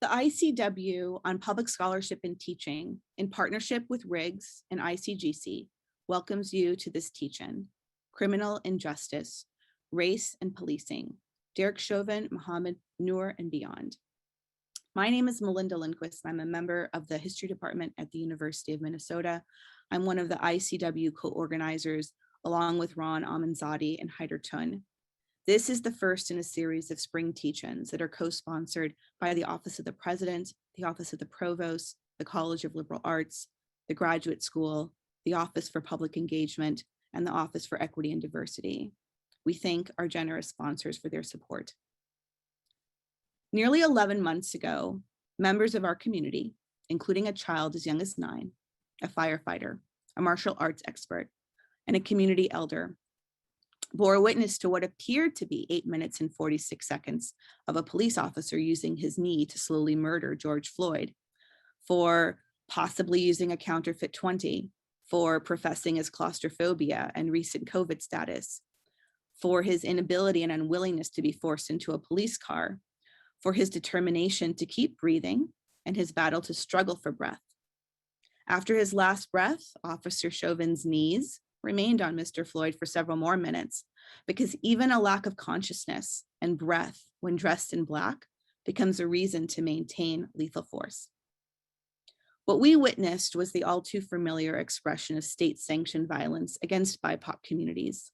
The ICW on Public Scholarship and Teaching, in partnership with RIGS and ICGC, welcomes you to this teach-in, Criminal Injustice, Race and Policing, Derek Chauvin, Mohamed, Noor, and beyond. My name is Malinda A Lindquist. I'm a member of the History Department at the University of Minnesota. I'm one of the ICW co-organizers, along with Ron Amanzadi and Haider Tun. This is the first in a series of spring teach-ins that are co-sponsored by the Office of the President, the Office of the Provost, the College of Liberal Arts, the Graduate School, the Office for Public Engagement, and the Office for Equity and Diversity. We thank our generous sponsors for their support. Nearly 11 months ago, members of our community, including a child as young as 9, a firefighter, a martial arts expert, and a community elder, bore witness to what appeared to be 8 minutes and 46 seconds of a police officer using his knee to slowly murder George Floyd, for possibly using a counterfeit 20, for professing his claustrophobia and recent COVID status, for his inability and unwillingness to be forced into a police car, for his determination to keep breathing and his battle to struggle for breath. After his last breath, Officer Chauvin's knees remained on Mr. Floyd for several more minutes, because even a lack of consciousness and breath when dressed in black becomes a reason to maintain lethal force. What we witnessed was the all too familiar expression of state-sanctioned violence against BIPOC communities.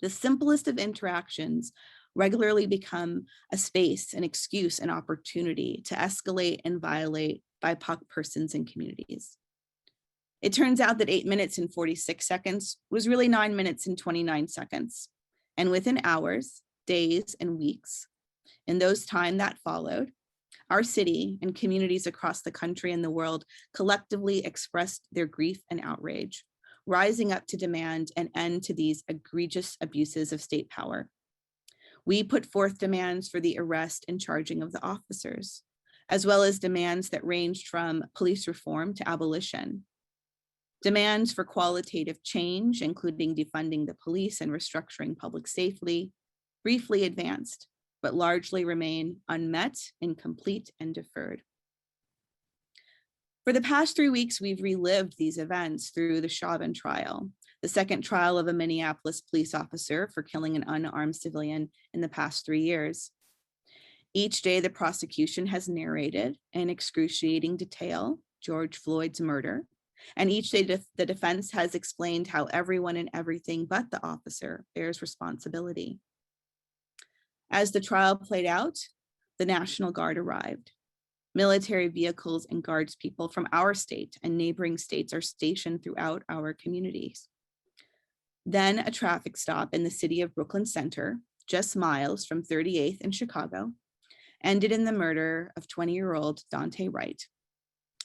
The simplest of interactions regularly become a space, an excuse, an opportunity to escalate and violate BIPOC persons and communities. It turns out that 8 minutes and 46 seconds was really 9 minutes and 29 seconds. And within hours, days, and weeks, in those time that followed, our city and communities across the country and the world collectively expressed their grief and outrage, rising up to demand an end to these egregious abuses of state power. We put forth demands for the arrest and charging of the officers, as well as demands that ranged from police reform to abolition. Demands for qualitative change, including defunding the police and restructuring public safety, briefly advanced, but largely remain unmet, incomplete, and deferred. For the past 3 weeks, we've relived these events through the Chauvin trial, the second trial of a Minneapolis police officer for killing an unarmed civilian in the past 3 years. Each day, the prosecution has narrated in excruciating detail George Floyd's murder, and each day the defense has explained how everyone and everything but the officer bears responsibility. As the trial played out, the National Guard arrived. Military vehicles and guards people from our state and neighboring states are stationed throughout our communities. Then a traffic stop in the city of Brooklyn Center, just miles from 38th and Chicago, ended in the murder of 20-year-old Dante Wright.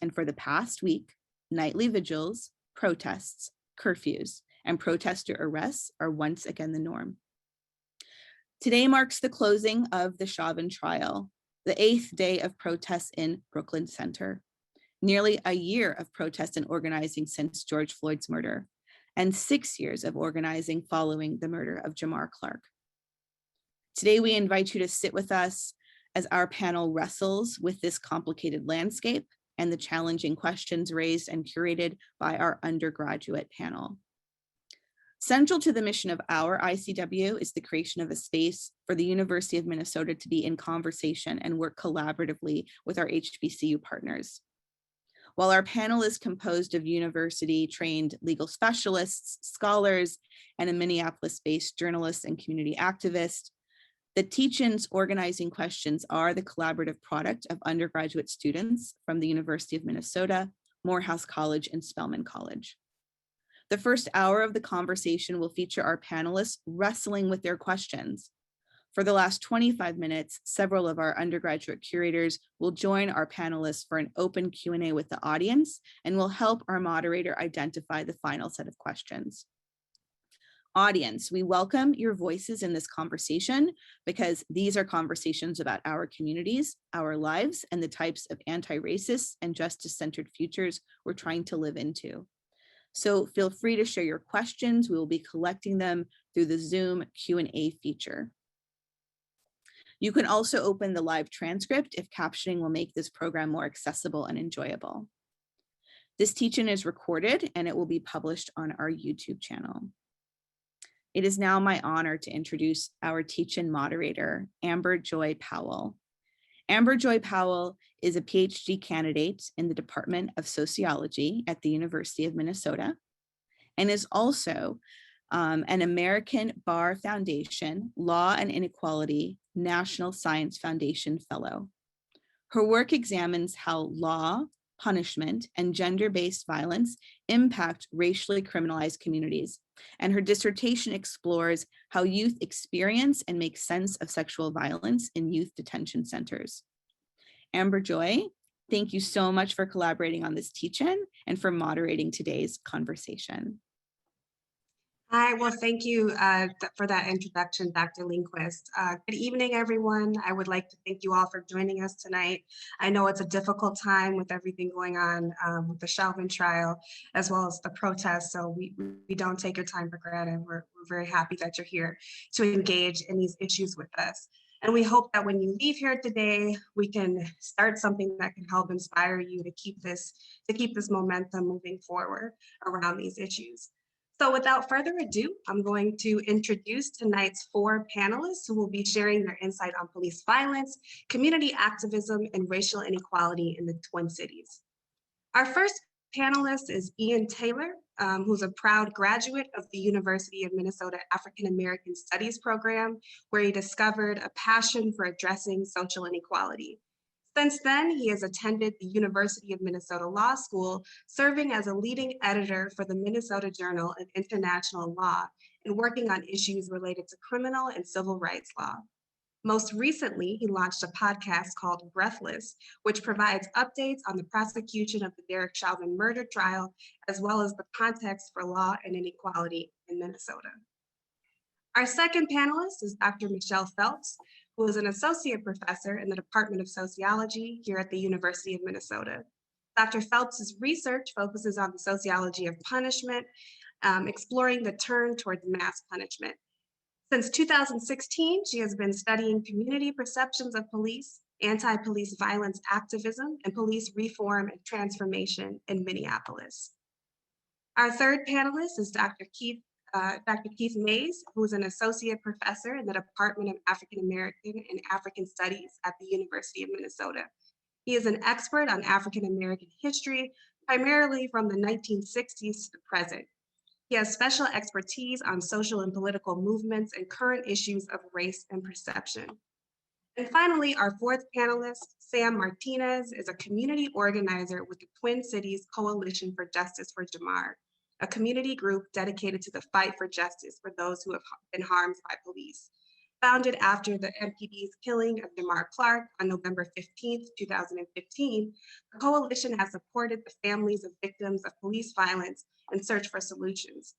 And for the past week, nightly vigils, protests, curfews, and protester arrests are once again the norm. Today marks the closing of the Chauvin trial, the 8th day of protests in Brooklyn Center, nearly a year of protests and organizing since George Floyd's murder, and 6 years of organizing following the murder of Jamar Clark. Today, we invite you to sit with us as our panel wrestles with this complicated landscape and the challenging questions raised and curated by our undergraduate panel. Central to the mission of our ICW is the creation of a space for the University of Minnesota to be in conversation and work collaboratively with our HBCU partners. While our panel is composed of university-trained legal specialists, scholars, and a Minneapolis-based journalist and community activist, the teach-ins organizing questions are the collaborative product of undergraduate students from the University of Minnesota, Morehouse College, and Spelman College. The first hour of the conversation will feature our panelists wrestling with their questions. For the last 25 minutes, several of our undergraduate curators will join our panelists for an open Q&A with the audience and will help our moderator identify the final set of questions. Audience, we welcome your voices in this conversation because these are conversations about our communities, our lives, and the types of anti-racist and justice-centered futures we're trying to live into. So feel free to share your questions. We will be collecting them through the Zoom Q&A feature. You can also open the live transcript if captioning will make this program more accessible and enjoyable. This teach-in is recorded and it will be published on our YouTube channel. It is now my honor to introduce our teach-in moderator, Amber Joy Powell. Amber Joy Powell is a PhD candidate in the Department of Sociology at the University of Minnesota and is also an American Bar Foundation Law and Inequality National Science Foundation Fellow. Her work examines how law, punishment, and gender-based violence impact racially criminalized communities, and her dissertation explores how youth experience and make sense of sexual violence in youth detention centers. Amber Joy, thank you so much for collaborating on this teach-in and for moderating today's conversation. Hi, well, thank you for that introduction, Dr. Lindquist. Good evening, everyone. I would like to thank you all for joining us tonight. I know it's a difficult time with everything going on with the Chauvin trial, as well as the protests, so we don't take your time for granted. We're very happy that you're here to engage in these issues with us. And we hope that when you leave here today, we can start something that can help inspire you to keep this momentum moving forward around these issues. So without further ado, I'm going to introduce tonight's 4 panelists who will be sharing their insight on police violence, community activism, and racial inequality in the Twin Cities. Our first panelist is Ian Taylor, who's a proud graduate of the University of Minnesota African American Studies program, where he discovered a passion for addressing social inequality. Since then, he has attended the University of Minnesota Law School, serving as a leading editor for the Minnesota Journal of International Law and working on issues related to criminal and civil rights law. Most recently, he launched a podcast called Breathless, which provides updates on the prosecution of the Derek Chauvin murder trial, as well as the context for law and inequality in Minnesota. Our second panelist is Dr. Michelle Phelps, who is an associate professor in the Department of Sociology here at the University of Minnesota. Dr. Phelps's research focuses on the sociology of punishment, exploring the turn towards mass punishment. Since 2016, she has been studying community perceptions of police, anti-police violence activism, and police reform and transformation in Minneapolis. Our third panelist is Dr. Keith Mays, who is an associate professor in the Department of African American and African Studies at the University of Minnesota. He is an expert on African American history, primarily from the 1960s to the present. He has special expertise on social and political movements and current issues of race and perception. And finally, our fourth panelist, Sam Martinez, is a community organizer with the Twin Cities Coalition for Justice for Jamar, a community group dedicated to the fight for justice for those who have been harmed by police. Founded after the MPD's killing of Jamar Clark on November 15, 2015, the coalition has supported the families of victims of police violence and search for solutions.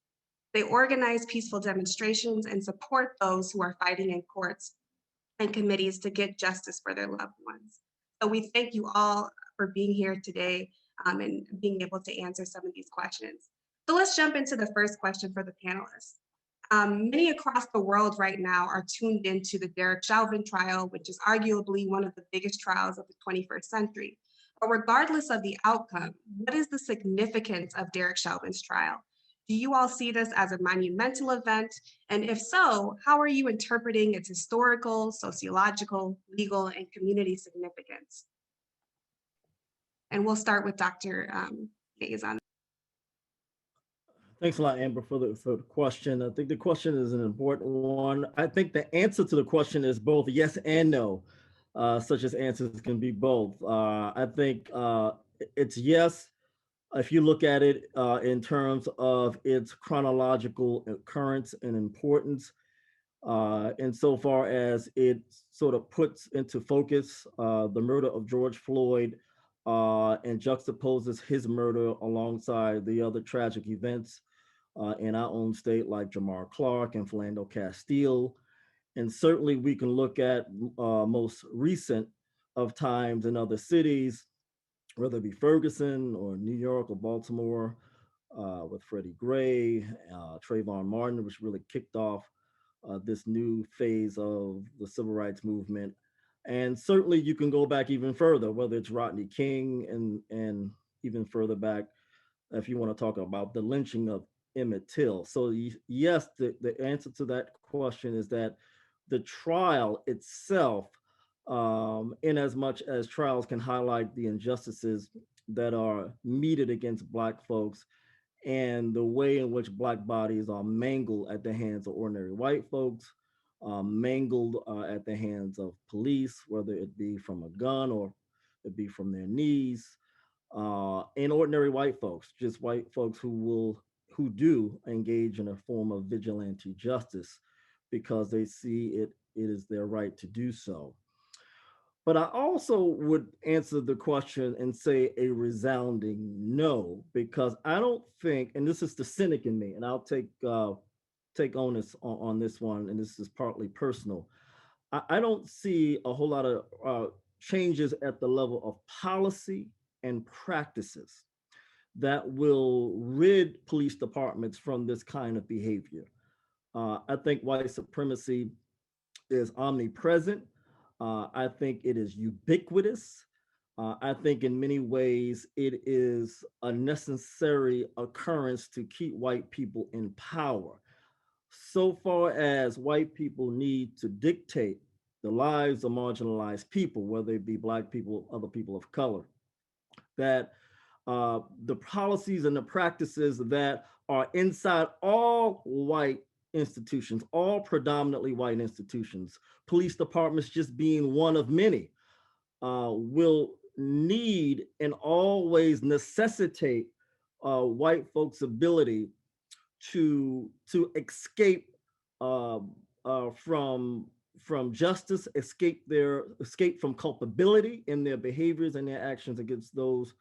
They organize peaceful demonstrations and support those who are fighting in courts and committees to get justice for their loved ones. So we thank you all for being here today and being able to answer some of these questions. So let's jump into the first question for the panelists. Many across the world right now are tuned into the Derek Chauvin trial, which is arguably one of the biggest trials of the 21st century. But regardless of the outcome, what is the significance of Derek Chauvin's trial? Do you all see this as a monumental event? And if so, how are you interpreting its historical, sociological, legal, and community significance? And we'll start with Dr. Mays on. Thanks a lot, Amber, for the question. I think the question is an important one. I think the answer to the question is both yes and no, such as answers can be both. I think it's yes, if you look at it in terms of its chronological occurrence and importance, insofar as it sort of puts into focus the murder of George Floyd and juxtaposes his murder alongside the other tragic events in our own state, like Jamar Clark and Philando Castile. And certainly we can look at most recent of times in other cities, whether it be Ferguson or New York or Baltimore, with Freddie Gray, Trayvon Martin, which really kicked off this new phase of the civil rights movement. And certainly you can go back even further, whether it's Rodney King and even further back, if you want to talk about the lynching of Emmett Till. So yes, the answer to that question is that the trial itself, in as much as trials can highlight the injustices that are meted against Black folks and the way in which Black bodies are mangled at the hands of ordinary white folks, mangled at the hands of police, whether it be from a gun or it be from their knees, and ordinary white folks, just white folks who do engage in a form of vigilante justice because they see it is their right to do so. But I also would answer the question and say a resounding no, because I don't think, and this is the cynic in me, and I'll take onus on this one, and this is partly personal. I don't see a whole lot of changes at the level of policy and practices that will rid police departments from this kind of behavior. I think white supremacy is omnipresent. I think it is ubiquitous. I think in many ways it is a necessary occurrence to keep white people in power. So far as white people need to dictate the lives of marginalized people, whether it be Black people, other people of color, that the policies and the practices that are inside all white institutions, all predominantly white institutions, police departments just being one of many, will need and always necessitate white folks' ability to escape uh, from justice, escape from culpability in their behaviors and their actions against those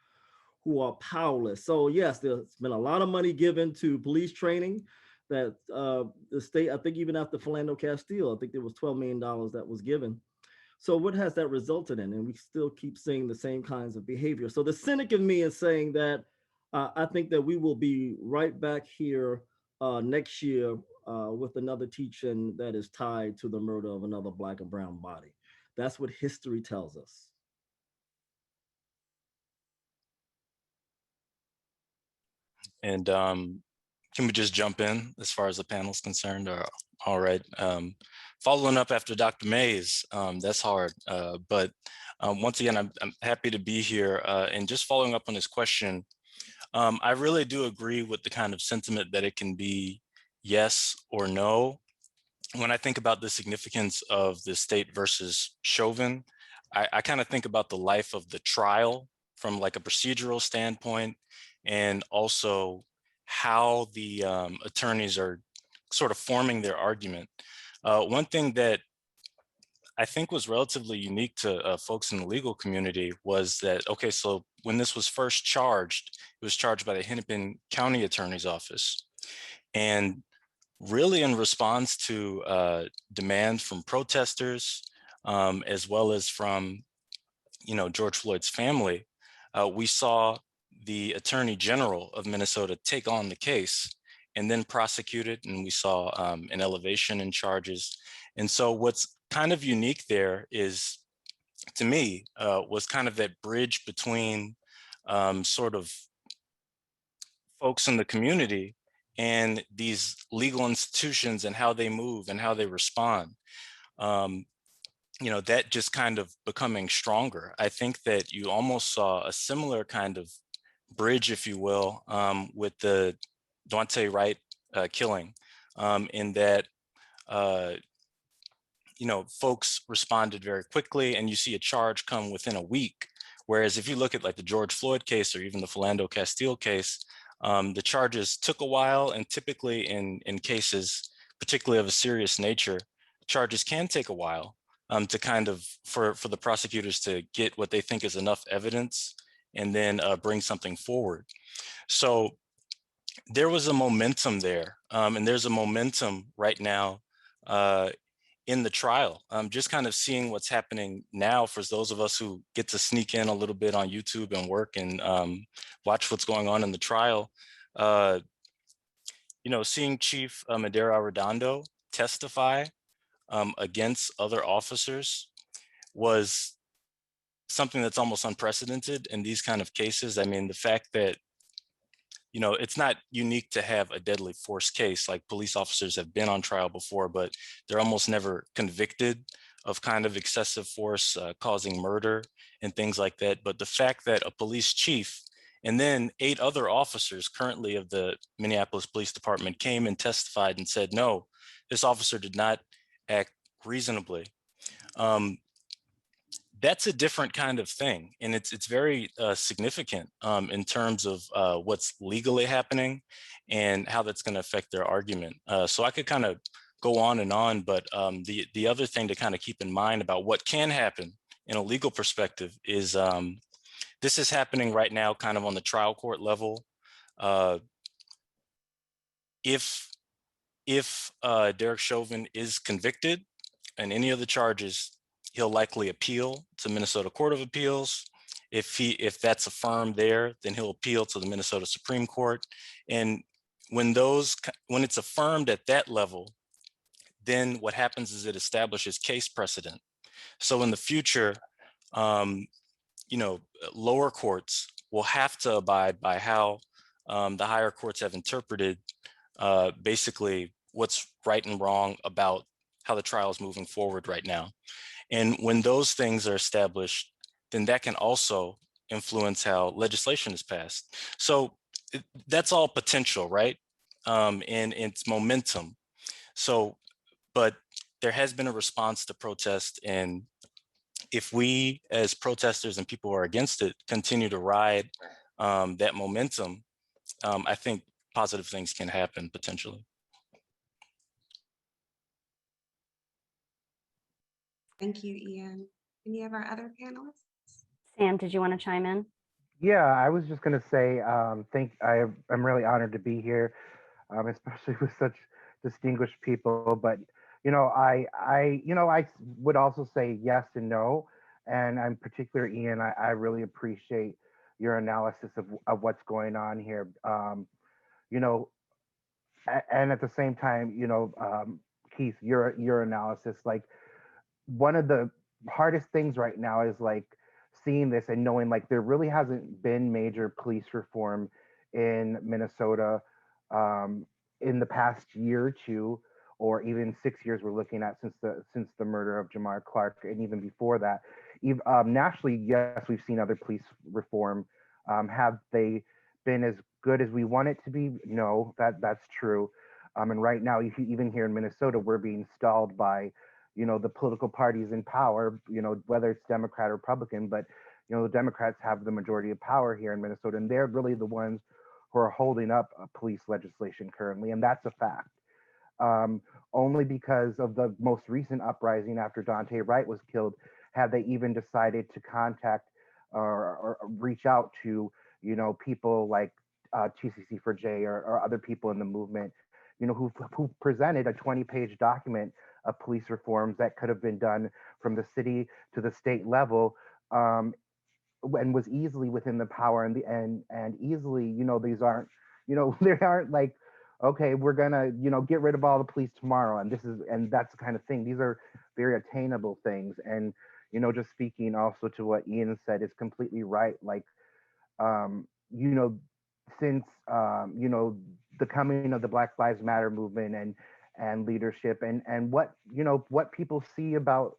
who are powerless. So yes, there's been a lot of money given to police training that the state, I think even after Philando Castile, I think there was $12 million that was given. So what has that resulted in? And we still keep seeing the same kinds of behavior. So the cynic in me is saying that I think that we will be right back here next year with another teaching that is tied to the murder of another Black and brown body. That's what history tells us. And can we just jump in as far as the panel is concerned? Or, all right. Following up after Dr. Mays, that's hard. But once again, I'm happy to be here. And just following up on this question, I really do agree with the kind of sentiment that it can be yes or no. When I think about the significance of the state versus Chauvin, I kind of think about the life of the trial from like a procedural standpoint, and also how the attorneys are sort of forming their argument. One thing that I think was relatively unique to folks in the legal community was that, okay, so when this was first charged, it was charged by the Hennepin County Attorney's Office. And really in response to demand from protesters, as well as from, George Floyd's family, we saw the Attorney General of Minnesota take on the case and then prosecute it. And we saw an elevation in charges. And so what's kind of unique there is, to me, was kind of that bridge between sort of folks in the community and these legal institutions and how they move and how they respond. That just kind of becoming stronger. I think that you almost saw a similar kind of bridge, if you will, with the Daunte Wright killing, in that, folks responded very quickly and you see a charge come within a week. Whereas if you look at like the George Floyd case or even the Philando Castile case, the charges took a while, and typically in cases, particularly of a serious nature, charges can take a while to kind of, for the prosecutors to get what they think is enough evidence and then bring something forward. So there was a momentum there, and there's a momentum right now in the trial. Just kind of seeing what's happening now for those of us who get to sneak in a little bit on YouTube and work and watch what's going on in the trial. Seeing Chief Madera Redondo testify against other officers was something that's almost unprecedented in these kind of cases. I mean, the fact that, it's not unique to have a deadly force case. Like, police officers have been on trial before, but they're almost never convicted of kind of excessive force causing murder and things like that. But the fact that a police chief and then 8 other officers currently of the Minneapolis Police Department came and testified and said, no, this officer did not act reasonably. That's a different kind of thing. And it's very significant in terms of what's legally happening and how that's going to affect their argument. So I could kind of go on, but the other thing to kind of keep in mind about what can happen in a legal perspective is this is happening right now kind of on the trial court level. If Derek Chauvin is convicted in any of the charges, he'll likely appeal to Minnesota Court of Appeals. If that's affirmed there, then he'll appeal to the Minnesota Supreme Court. And when it's affirmed at that level, then what happens is it establishes case precedent. So in the future, lower courts will have to abide by how the higher courts have interpreted basically what's right and wrong about how the trial is moving forward right now. And when those things are established, then that can also influence how legislation is passed. So that's all potential, right? And it's momentum. So, but there has been a response to protest. And if we as protesters and people who are against it continue to ride that momentum, I think positive things can happen potentially. Thank you, Ian. Any of our other panelists? Sam, did you want to chime in? Yeah, I was just going to say, I'm really honored to be here, especially with such distinguished people. But I would also say yes and no, and I'm particular, Ian. I really appreciate your analysis of what's going on here. And at the same time, Keith, your analysis, like, one of the hardest things right now is like seeing this and knowing like there really hasn't been major police reform in Minnesota in the past year or two, or even 6 years we're looking at since the murder of Jamar Clark, and even before that. Nationally, yes, we've seen other police reform. Have they been as good as we want it to be? No, that's true. And right now, even here in Minnesota, we're being stalled by the political parties in power, whether it's Democrat or Republican, but, the Democrats have the majority of power here in Minnesota, and they're really the ones who are holding up police legislation currently. And that's a fact. Only because of the most recent uprising after Dante Wright was killed, have they even decided to contact or reach out to, people like TCC for J or other people in the movement, who presented a 20-page document of police reforms that could have been done from the city to the state level, and was easily within the power and easily, these aren't, they aren't like, okay, we're gonna, get rid of all the police tomorrow, and that's the kind of thing. These are very attainable things, and just speaking also to what Ian said is completely right. Like, since the coming of the Black Lives Matter movement and leadership and what people see about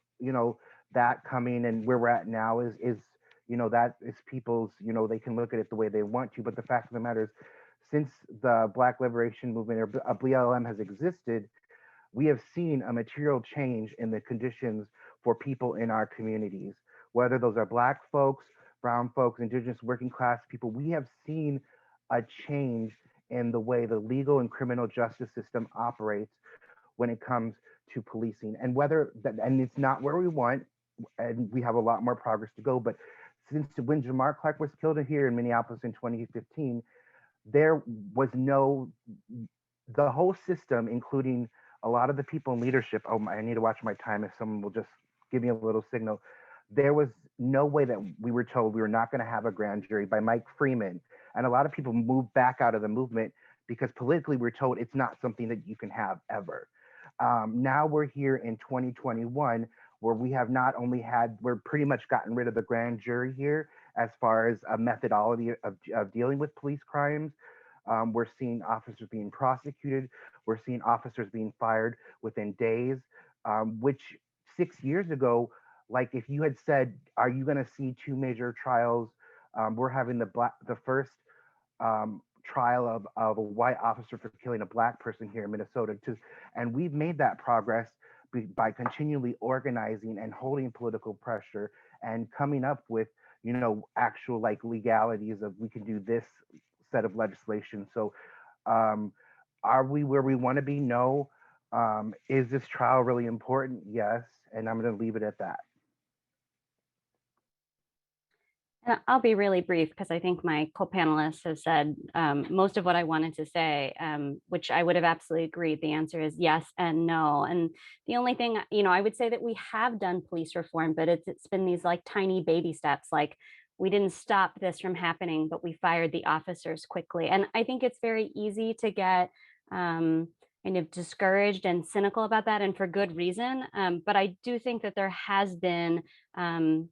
that coming and where we're at now is that is people's, they can look at it the way they want to, but the fact of the matter is, since the Black Liberation Movement or BLM has existed, we have seen a material change in the conditions for people in our communities, whether those are Black folks, brown folks, indigenous working class people. We have seen a change in the way the legal and criminal justice system operates when it comes to policing, and and it's not where we want, and we have a lot more progress to go. But since when Jamar Clark was killed here in Minneapolis in 2015, there was the whole system, including a lot of the people in leadership. Oh, I need to watch my time if someone will just give me a little signal. There was no way that we were told we were not going to have a grand jury by Mike Freeman. And a lot of people moved back out of the movement because politically we're told it's not something that you can have ever. Now we're here in 2021, where we have not only had, we're pretty much gotten rid of the grand jury here as far as a methodology of dealing with police crimes. We're seeing officers being prosecuted. We're seeing officers being fired within days, which 6 years ago, like if you had said, are you going to see two major trials? We're having the first trial of a white officer for killing a black person here in Minnesota too. And we've made that progress by continually organizing and holding political pressure and coming up with, actual like legalities of we can do this set of legislation. So are we where we want to be? No. Is this trial really important? Yes. And I'm going to leave it at that. And I'll be really brief because I think my co-panelists have said most of what I wanted to say, which I would have absolutely agreed. The answer is yes and no. And the only thing, I would say that we have done police reform, but it's been these like tiny baby steps. Like we didn't stop this from happening, but we fired the officers quickly. And I think it's very easy to get kind of discouraged and cynical about that, and for good reason. But I do think that there has been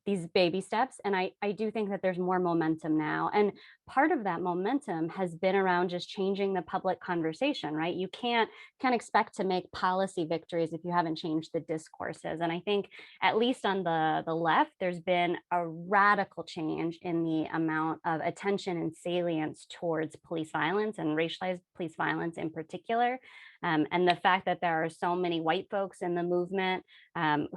these baby steps, and I do think that there's more momentum now. And part of that momentum has been around just changing the public conversation, right? You can't expect to make policy victories if you haven't changed the discourses. And I think at least on the left, there's been a radical change in the amount of attention and salience towards police violence and racialized police violence in particular. And the fact that there are so many white folks in the movement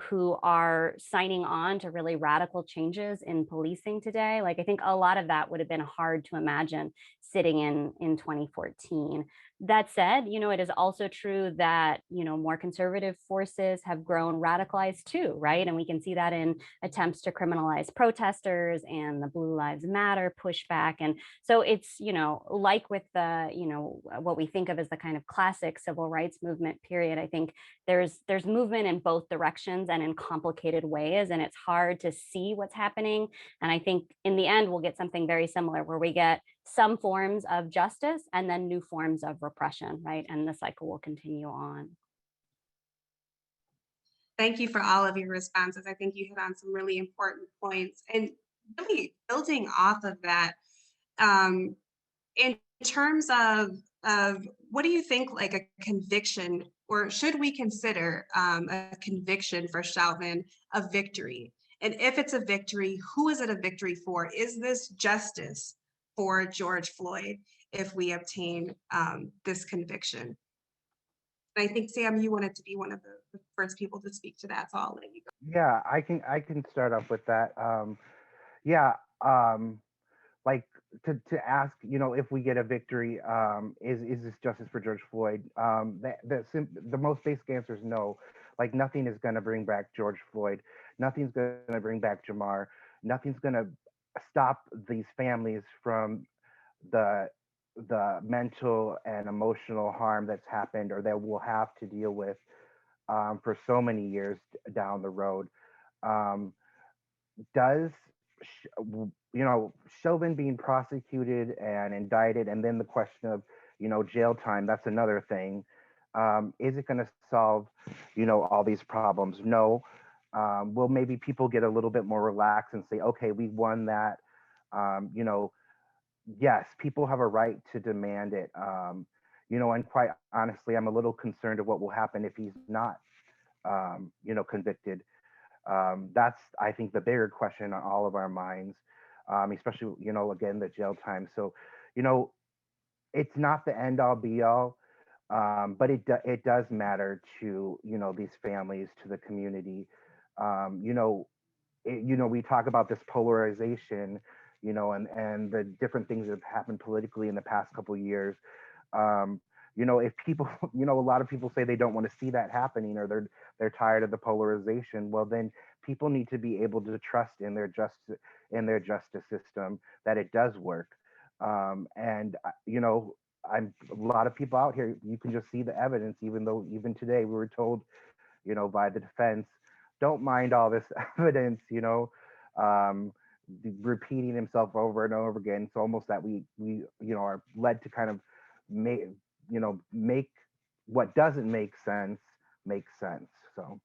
who are signing on to really radical changes in policing today, like I think a lot of that would have been hard to imagine sitting in 2014. That said, it is also true that, more conservative forces have grown radicalized too, right? And we can see that in attempts to criminalize protesters and the Blue Lives Matter pushback. And so it's, like with the, what we think of as the kind of classic civil rights movement period, I think there's movement in both directions and in complicated ways, and it's hard to see what's happening. And I think in the end, we'll get something very similar where we get some forms of justice and then new forms of repression, right? And the cycle will continue on. Thank you for all of your responses. I think you hit on some really important points. And really building off of that, in terms of what do you think like a conviction, or should we consider a conviction for Chauvin a victory? And if it's a victory, who is it a victory for? Is this justice for George Floyd if we obtain this conviction? And I think, Sam, you wanted to be one of the first people to speak to that, so I'll let you go. Yeah, I can start off with that. Like to ask, if we get a victory, is this justice for George Floyd? The most basic answer is no. Like nothing is going to bring back George Floyd. Nothing's going to bring back Jamar. Nothing's going to stop these families from the mental and emotional harm that's happened or that we'll have to deal with for so many years down the road. Does Chauvin being prosecuted and indicted, and then the question of jail time, that's another thing. Is it going to solve all these problems? No. Will maybe people get a little bit more relaxed and say, okay, we won that? Yes, people have a right to demand it. And quite honestly, I'm a little concerned of what will happen if he's not convicted. That's, I think, the bigger question on all of our minds, especially, again, the jail time. So, it's not the end all be all, but it does matter to, these families, to the community. We talk about this polarization, and the different things that have happened politically in the past couple of years. If people, a lot of people say they don't want to see that happening, or they're tired of the polarization. Well, then people need to be able to trust in their justice system that it does work. I'm a lot of people out here. You can just see the evidence, even though even today we were told, by the defense, don't mind all this evidence, repeating himself over and over again. It's almost that we are led to kind of make what doesn't make sense makes sense. So.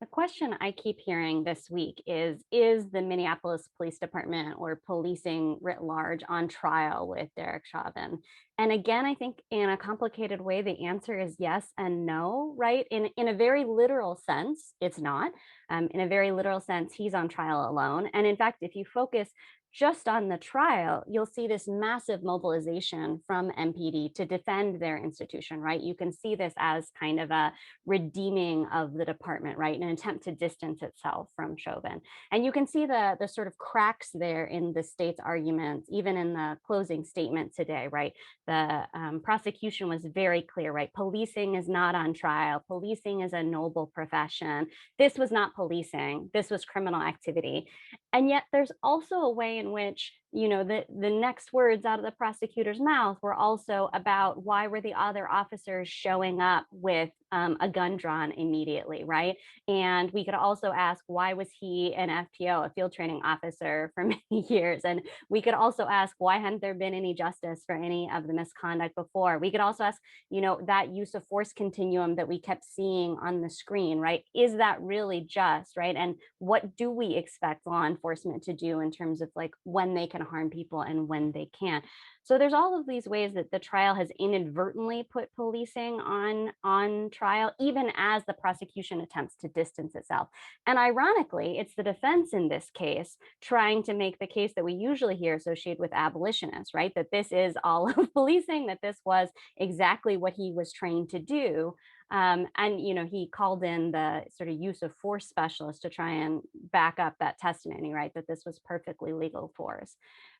The question I keep hearing this week is the Minneapolis Police Department or policing writ large on trial with Derek Chauvin? And again, I think in a complicated way, the answer is yes and no, right? In a very literal sense, it's not. In a very literal sense, he's on trial alone. And in fact, if you focus just on the trial, you'll see this massive mobilization from MPD to defend their institution, right? You can see this as kind of a redeeming of the department, right? An attempt to distance itself from Chauvin. And you can see the sort of cracks there in the state's arguments, even in the closing statement today, right? The prosecution was very clear, right? Policing is not on trial. Policing is a noble profession. This was not policing. This was criminal activity. And yet there's also a way in which, you know, the next words out of the prosecutor's mouth were also about why were the other officers showing up with a gun drawn immediately, right? And we could also ask, why was he an FTO, a field training officer, for many years? And we could also ask, why hadn't there been any justice for any of the misconduct before? We could also ask, you know, that use of force continuum that we kept seeing on the screen, right? Is that really just, right? And what do we expect law enforcement to do in terms of like when they can harm people and when they can't? So there's all of these ways that the trial has inadvertently put policing on trial, even as the prosecution attempts to distance itself. And ironically, it's the defense in this case trying to make the case that we usually hear associated with abolitionists, right? That this is all of policing, that this was exactly what he was trained to do. And, you know, he called in the sort of use of force specialist to try and back up that testimony, right? That this was perfectly legal force.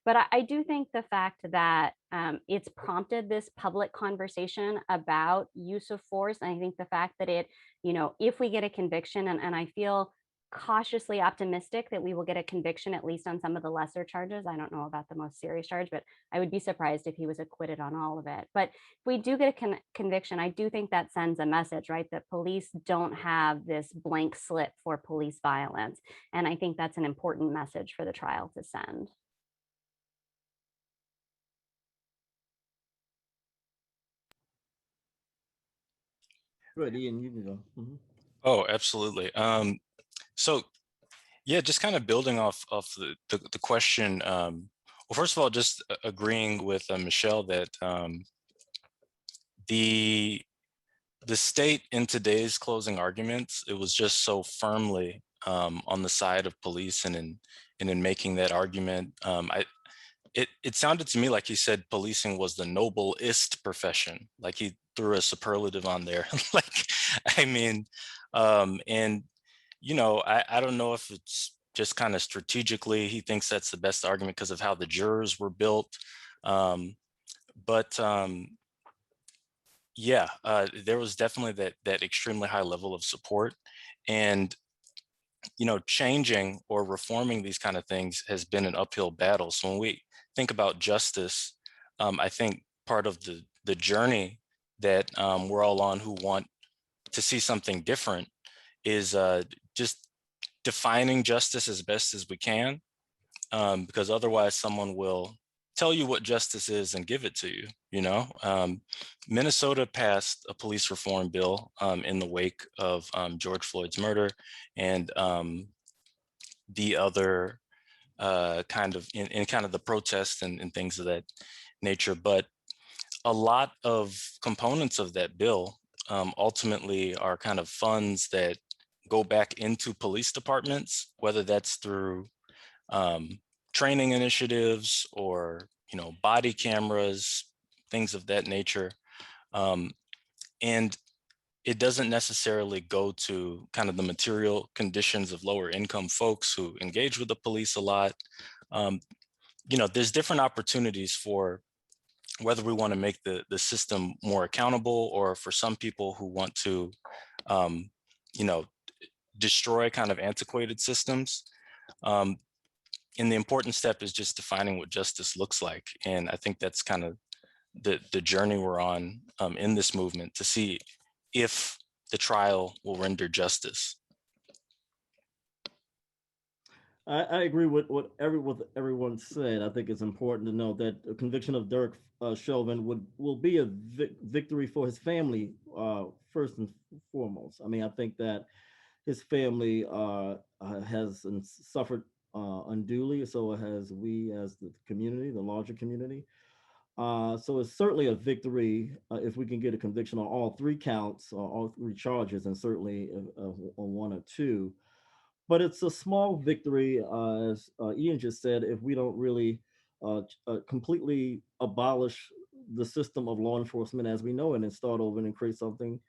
But I do think the fact that it's prompted this public conversation about use of force, and I think the fact that it, you know, if we get a conviction, and I feel cautiously optimistic that we will get a conviction, at least on some of the lesser charges. I don't know about the most serious charge, but I would be surprised if he was acquitted on all of it. But if we do get a conviction, I do think that sends a message, right? That police don't have this blank slate for police violence. And I think that's an important message for the trial to send. Good, Ian, you can go. Mhm. Oh, absolutely. So yeah, just kind of building off the question. Well, first of all, just agreeing with Michelle that the state in today's closing arguments, it was just so firmly on the side of police, and in making that argument, it sounded to me like he said policing was the noblest profession. Like he threw a superlative on there. Like, I mean, and you know, I don't know if it's just kind of strategically he thinks that's the best argument because of how the jurors were built. But yeah, there was definitely that extremely high level of support. And you know, changing or reforming these kind of things has been an uphill battle. So when we think about justice, I think part of the journey that we're all on who want to see something different is just defining justice as best as we can, because otherwise someone will tell you what justice is and give it to you. You know, Minnesota passed a police reform bill in the wake of George Floyd's murder, and the other kind of in kind of the protests and things of that nature. But a lot of components of that bill ultimately are kind of funds that go back into police departments, whether that's through training initiatives or, you know, body cameras, things of that nature. And it doesn't necessarily go to kind of the material conditions of lower income folks who engage with the police a lot. You know, there's different opportunities for whether we want to make the system more accountable, or for some people who want to, you know, destroy kind of antiquated systems. And the important step is just defining what justice looks like. And I think that's kind of the journey we're on in this movement, to see if the trial will render justice. I agree with what everyone said. I think it's important to note that a conviction of Derek Chauvin will be a victory for his family first and foremost. I mean, I think that his family has suffered unduly, so has we as the community, the larger community. So it's certainly a victory if we can get a conviction on all three counts, or all three charges, and certainly on one or two. But it's a small victory, as Ian just said, if we don't really completely abolish the system of law enforcement as we know it and start over and create something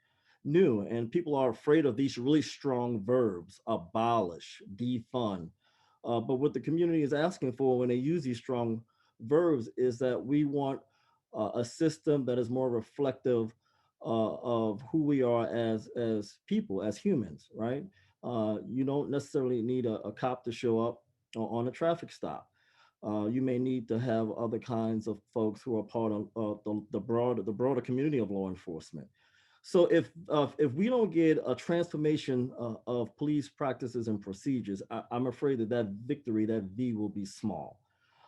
new. And people are afraid of these really strong verbs: abolish, defund. But what the community is asking for when they use these strong verbs is that we want a system that is more reflective of who we are as people, as humans, right? You don't necessarily need a cop to show up on a traffic stop. You may need to have other kinds of folks who are part of the broader community of law enforcement. So if we don't get a transformation of police practices and procedures, I'm afraid that that victory, that V, will be small.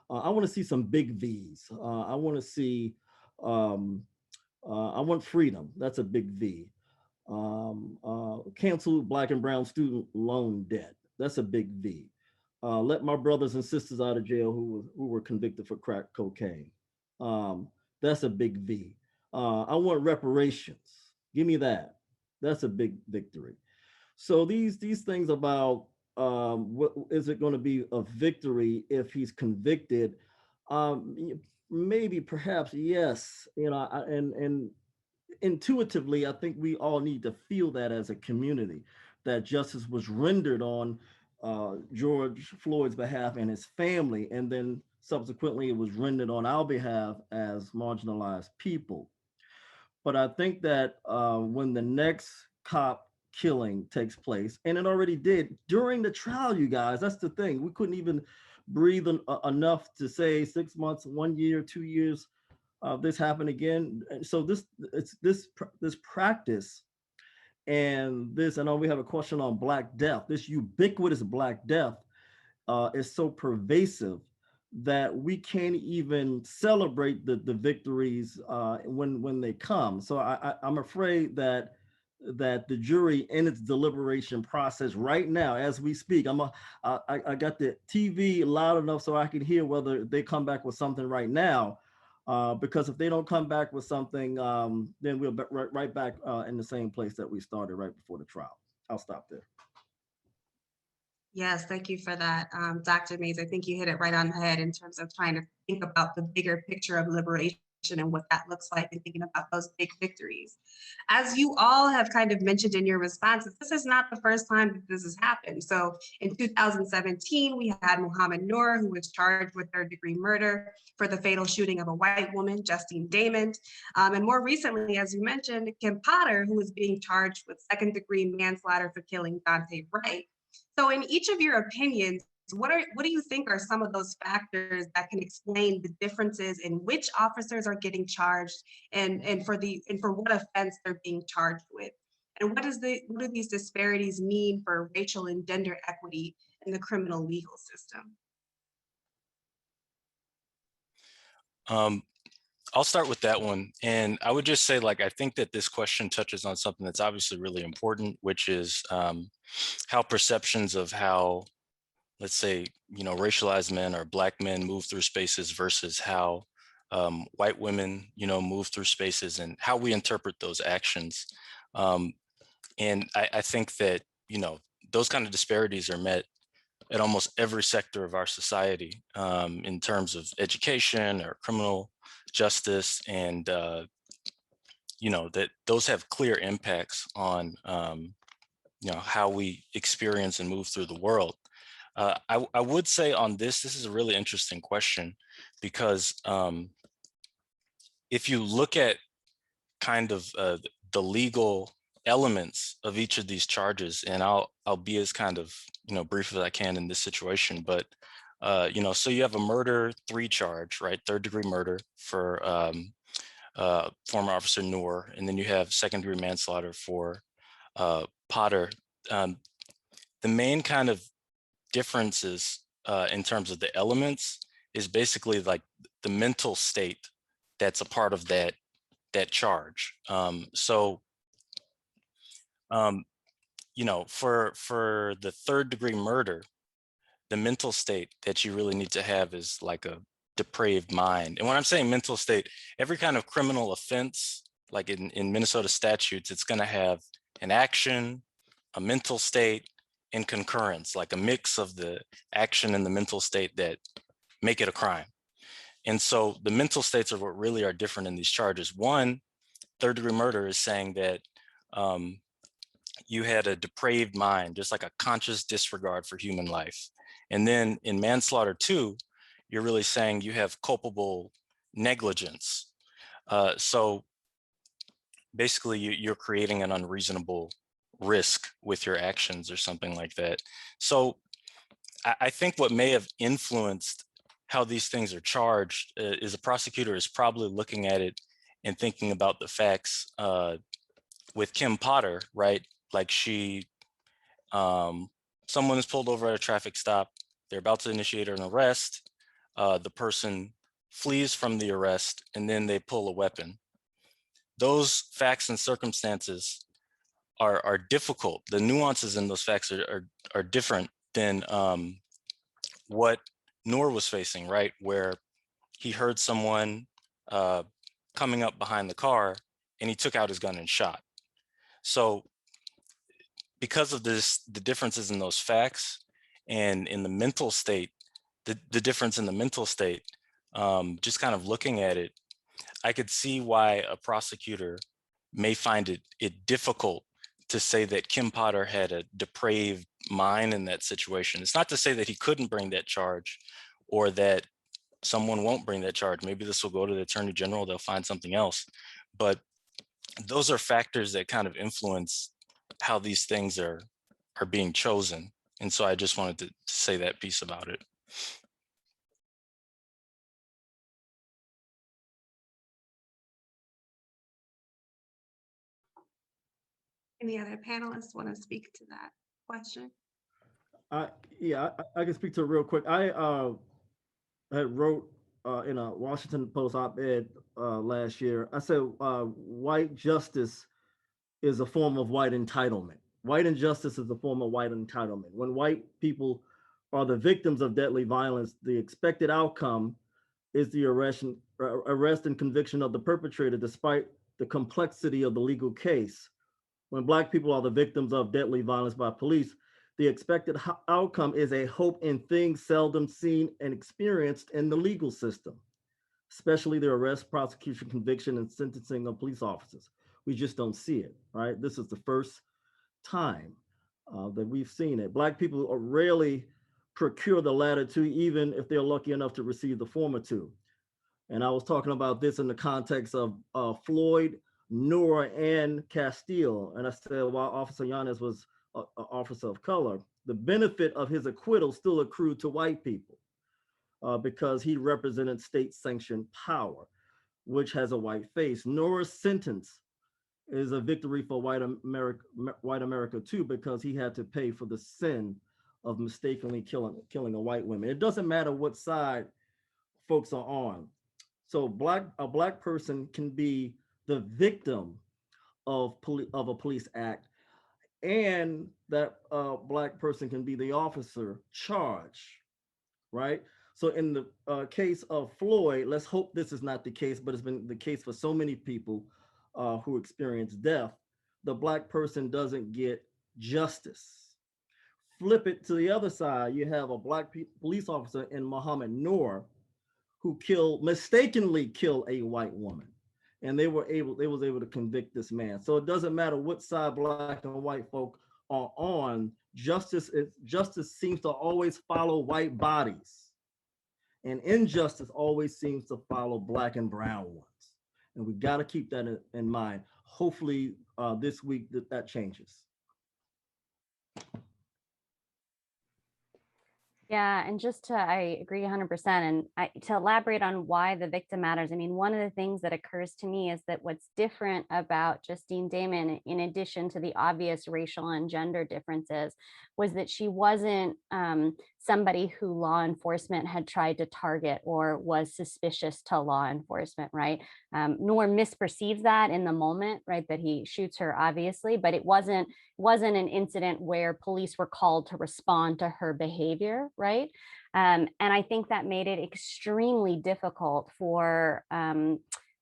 I want to see some big V's. I want to see. Um, I want freedom. That's a big V. Cancel black and brown student loan debt. That's a big V. Let my brothers and sisters out of jail who were convicted for crack cocaine. Um, that's a big V. I want reparations. Give me that. That's a big victory. So these things about what is it going to be a victory if he's convicted? Maybe, perhaps, yes. And intuitively, I think we all need to feel that as a community, that justice was rendered on George Floyd's behalf and his family, and then subsequently it was rendered on our behalf as marginalized people. But I think that when the next cop killing takes place, and it already did during the trial, you guys, that's the thing. We couldn't even breathe enough to say 6 months, 1 year, 2 years, this happened again. So this practice and this, I know we have a question on Black Death. This ubiquitous Black Death is so pervasive that we can't even celebrate the victories when they come. So I'm afraid that the jury in its deliberation process right now, as we speak, I got the TV loud enough so I can hear whether they come back with something right now. Because if they don't come back with something, then we'll be right back in the same place that we started right before the trial. I'll stop there. Yes, thank you for that, Dr. Mays. I think you hit it right on the head in terms of trying to think about the bigger picture of liberation and what that looks like, and thinking about those big victories. As you all have kind of mentioned in your responses, this is not the first time that this has happened. So in 2017, we had Mohamed Noor, who was charged with third-degree murder for the fatal shooting of a white woman, Justine Damond. And more recently, as you mentioned, Kim Potter, who was being charged with second-degree manslaughter for killing Dante Wright. So in each of your opinions, what do you think are some of those factors that can explain the differences in which officers are getting charged and for what offense they're being charged with? And what do these disparities mean for racial and gender equity in the criminal legal system? I'll start with that one. And I would just say, like, I think that this question touches on something that's obviously really important, which is how perceptions of how, let's say, racialized men or Black men move through spaces versus how white women, move through spaces, and how we interpret those actions. And I think that, those kind of disparities are met at almost every sector of our society, in terms of education or criminal justice, and that those have clear impacts on how we experience and move through the world. I would say on this is a really interesting question, because if you look at kind of the legal elements of each of these charges, and I'll be as kind of brief as I can in this situation, but so you have a murder 3 charge, right? 3rd-degree murder for former officer Noor, and then you have 2nd-degree manslaughter for Potter. The main kind of differences in terms of the elements is basically like the mental state that's a part of that charge. You know, for the third-degree murder, the mental state that you really need to have is like a depraved mind. And when I'm saying mental state, every kind of criminal offense, like in Minnesota statutes, it's going to have an action, a mental state, and concurrence, like a mix of the action and the mental state that make it a crime. And so the mental states are what really are different in these charges. One, third-degree murder is saying that you had a depraved mind, just like a conscious disregard for human life. And then in manslaughter 2, you're really saying you have culpable negligence. So basically you're creating an unreasonable risk with your actions or something like that. So I think what may have influenced how these things are charged is a prosecutor is probably looking at it and thinking about the facts with Kim Potter, right? Like someone is pulled over at a traffic stop. They're about to initiate an arrest. The person flees from the arrest and then they pull a weapon. Those facts and circumstances are difficult. The nuances in those facts are different than what Noor was facing, right? Where he heard someone coming up behind the car and he took out his gun and shot. So because of this, the differences in those facts and in the mental state, the difference in the mental state, just kind of looking at it, I could see why a prosecutor may find it difficult to say that Kim Potter had a depraved mind in that situation. It's not to say that he couldn't bring that charge or that someone won't bring that charge. Maybe this will go to the Attorney General, they'll find something else. But those are factors that kind of influence how these things are being chosen. And so I just wanted to say that piece about it. Any other panelists want to speak to that question? Yeah, I can speak to it real quick. I had wrote in a Washington Post op-ed last year. I said white justice is a form of white entitlement. White injustice is a form of white entitlement. When white people are the victims of deadly violence, the expected outcome is the arrest and conviction of the perpetrator, despite the complexity of the legal case. When Black people are the victims of deadly violence by police, the expected outcome is a hope in things seldom seen and experienced in the legal system, especially the arrest, prosecution, conviction, and sentencing of police officers. We just don't see it, right? This is the first time that we've seen it. Black people rarely procure the latter two, even if they're lucky enough to receive the former two. And I was talking about this in the context of Floyd, Noor, and Castile. And I said, while Officer Yanez was an officer of color, the benefit of his acquittal still accrued to white people because he represented state-sanctioned power, which has a white face. Noor's sentence is a victory for white America too, because he had to pay for the sin of mistakenly killing a white woman. It doesn't matter what side folks are on. So a black person can be the victim of a police act, and that black person can be the officer charged, right? So in the case of Floyd, let's hope this is not the case, but it's been the case for so many people who experience death. The black person doesn't get justice. Flip it to the other side, you have a black police officer in Mohamed Noor who mistakenly killed a white woman, and they was able to convict this man. So it doesn't matter what side black and white folk are on, justice seems to always follow white bodies, and injustice always seems to follow black and brown ones. And we got to keep that in mind. Hopefully this week that changes. Yeah, and I agree 100%. And to elaborate on why the victim matters, I mean, one of the things that occurs to me is that what's different about Justine Damon, in addition to the obvious racial and gender differences, was that she wasn't somebody who law enforcement had tried to target or was suspicious to law enforcement, right? Noor misperceives that in the moment, right, that he shoots her, obviously, but it wasn't an incident where police were called to respond to her behavior, right? And I think that made it extremely difficult for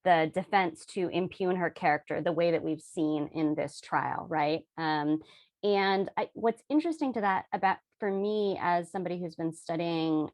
the defense to impugn her character the way that we've seen in this trial, right? What's interesting to that about, for me, as somebody who's been studying,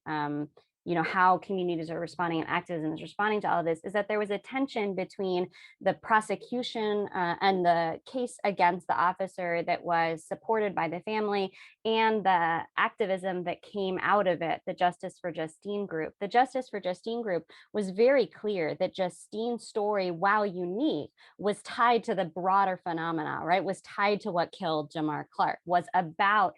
how communities are responding and activism is responding to all of this, is that there was a tension between the prosecution and the case against the officer that was supported by the family and the activism that came out of it, the Justice for Justine group. The Justice for Justine group was very clear that Justine's story, while unique, was tied to the broader phenomena, right? Was tied to what killed Jamar Clark, was about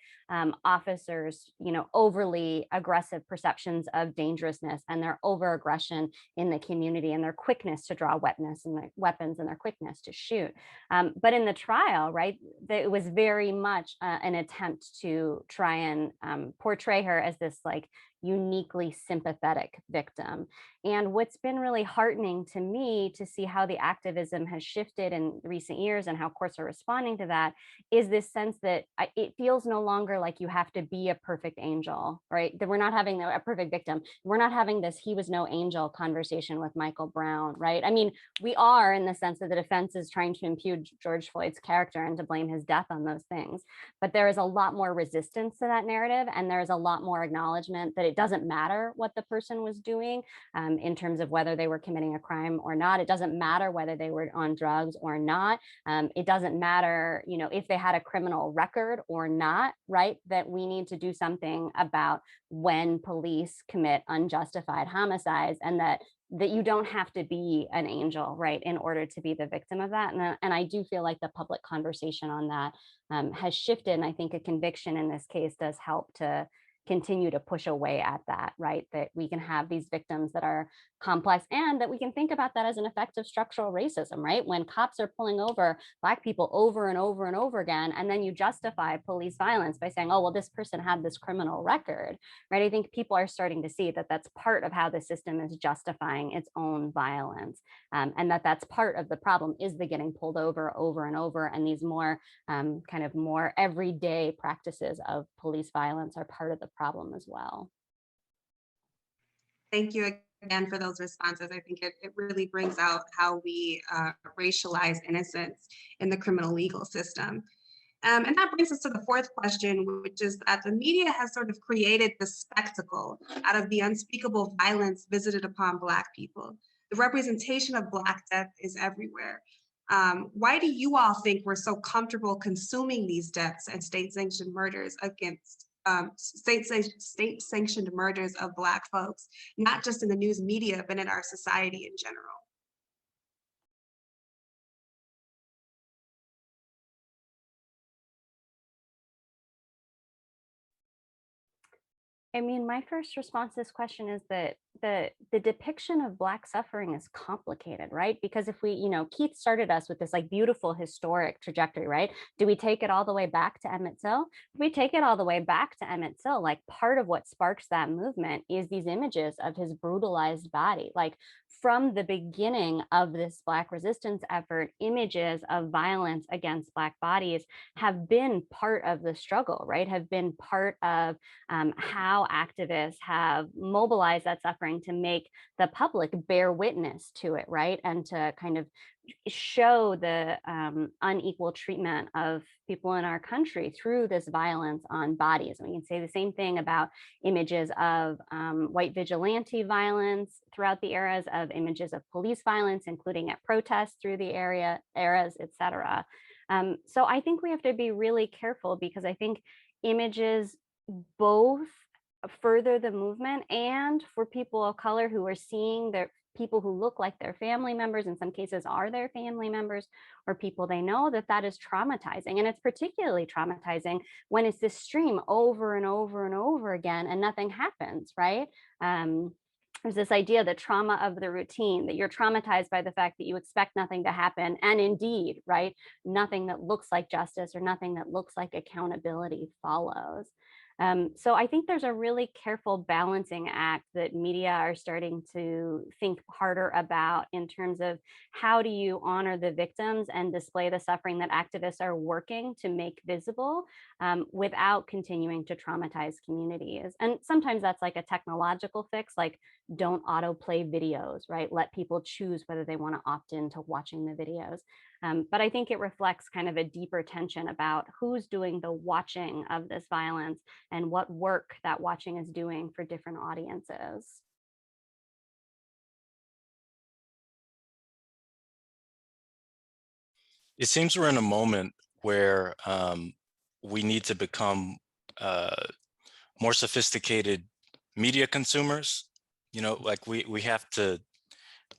officers, overly aggressive perceptions of dangerousness and their over aggression in the community and their quickness to draw weapons and their quickness to shoot. But in the trial, right, it was very much an attempt to try and portray her as this like uniquely sympathetic victim. And what's been really heartening to me to see how the activism has shifted in recent years and how courts are responding to that is this sense that it feels no longer like you have to be a perfect angel, right? That we're not having a perfect victim. We're not having this "he was no angel" conversation with Michael Brown, right? I mean, we are, in the sense that the defense is trying to impute George Floyd's character and to blame his death on those things. But there is a lot more resistance to that narrative, and there is a lot more acknowledgement that it doesn't matter what the person was doing in terms of whether they were committing a crime or not. It doesn't matter whether they were on drugs or not. It doesn't matter, if they had a criminal record or not, right? That we need to do something about when police commit unjustified homicides, and that you don't have to be an angel, right, in order to be the victim of that. And I do feel like the public conversation on that has shifted. And I think a conviction in this case does help to continue to push away at that, right? That we can have these victims that are complex, and that we can think about that as an effect of structural racism, right? When cops are pulling over Black people over and over and over again, and then you justify police violence by saying, oh, well, this person had this criminal record, right? I think people are starting to see that that's part of how the system is justifying its own violence, and that's part of the problem, is the getting pulled over and over, and these more kind of more everyday practices of police violence are part of the problem as well. Thank you again for those responses. I think it really brings out how we racialize innocence in the criminal legal system. And that brings us to the fourth question, which is that the media has sort of created the spectacle out of the unspeakable violence visited upon Black people. The representation of Black death is everywhere. Why do you all think we're so comfortable consuming these deaths and state-sanctioned murders against state-sanctioned murders of Black folks, not just in the news media, but in our society in general? I mean, my first response to this question is that the depiction of Black suffering is complicated, right? Because if we, Keith started us with this like beautiful historic trajectory, right? Do we take it all the way back to Emmett Till? If we take it all the way back to Emmett Till, like part of what sparks that movement is these images of his brutalized body. Like from the beginning of this Black resistance effort, images of violence against Black bodies have been part of the struggle, right? Have been part of how activists have mobilized that suffering to make the public bear witness to it, right? And to kind of show the unequal treatment of people in our country through this violence on bodies. And we can say the same thing about images of white vigilante violence throughout the eras, of images of police violence, including at protests through the eras, et cetera. So I think we have to be really careful, because I think images both further the movement, and for people of color who are seeing their people who look like their family members, in some cases are their family members or people they know, that is traumatizing. And it's particularly traumatizing when it's this stream over and over and over again and nothing happens, right? There's this idea, the trauma of the routine, that you're traumatized by the fact that you expect nothing to happen. And indeed, right, nothing that looks like justice or nothing that looks like accountability follows. So I think there's a really careful balancing act that media are starting to think harder about in terms of how do you honor the victims and display the suffering that activists are working to make visible, without continuing to traumatize communities. And sometimes that's like a technological fix, like don't autoplay videos, right? Let people choose whether they want to opt into watching the videos. But I think it reflects kind of a deeper tension about who's doing the watching of this violence and what work that watching is doing for different audiences. It seems we're in a moment where we need to become more sophisticated media consumers. You know, like we have to,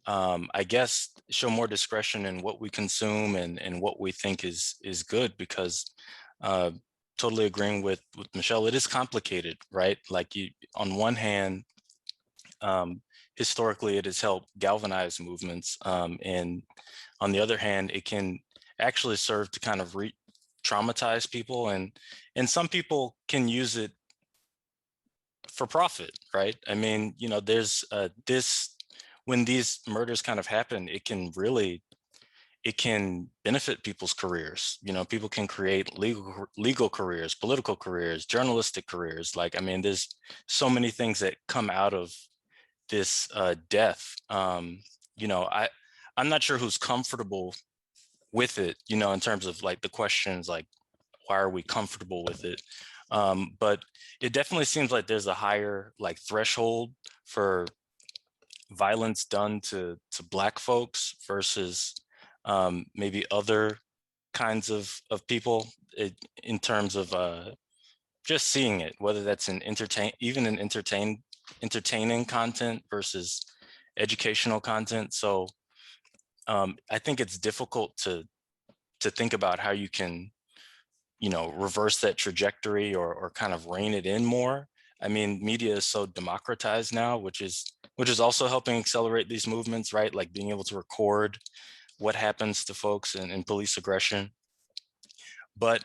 I guess, show more discretion in what we consume and what we think is good, because totally agreeing with Michelle, it is complicated, right? Like you, on one hand, historically it has helped galvanize movements, and on the other hand, it can actually serve to kind of traumatize people, and some people can use it for profit, right? I mean, you know, there's this, when these murders kind of happen, it can benefit people's careers. You know, people can create legal careers, political careers, journalistic careers. Like, I mean, there's so many things that come out of this death. You know, I'm not sure who's comfortable with it, you know, in terms of like the questions, like, why are we comfortable with it? But it definitely seems like there's a higher like threshold for violence done to Black folks versus maybe other kinds of people, in terms of just seeing it, whether that's in entertaining content versus educational content. So I think it's difficult to think about how you can, you know, reverse that trajectory or kind of rein it in more. I mean, media is so democratized now, which is also helping accelerate these movements, right? Like being able to record what happens to folks in police aggression. But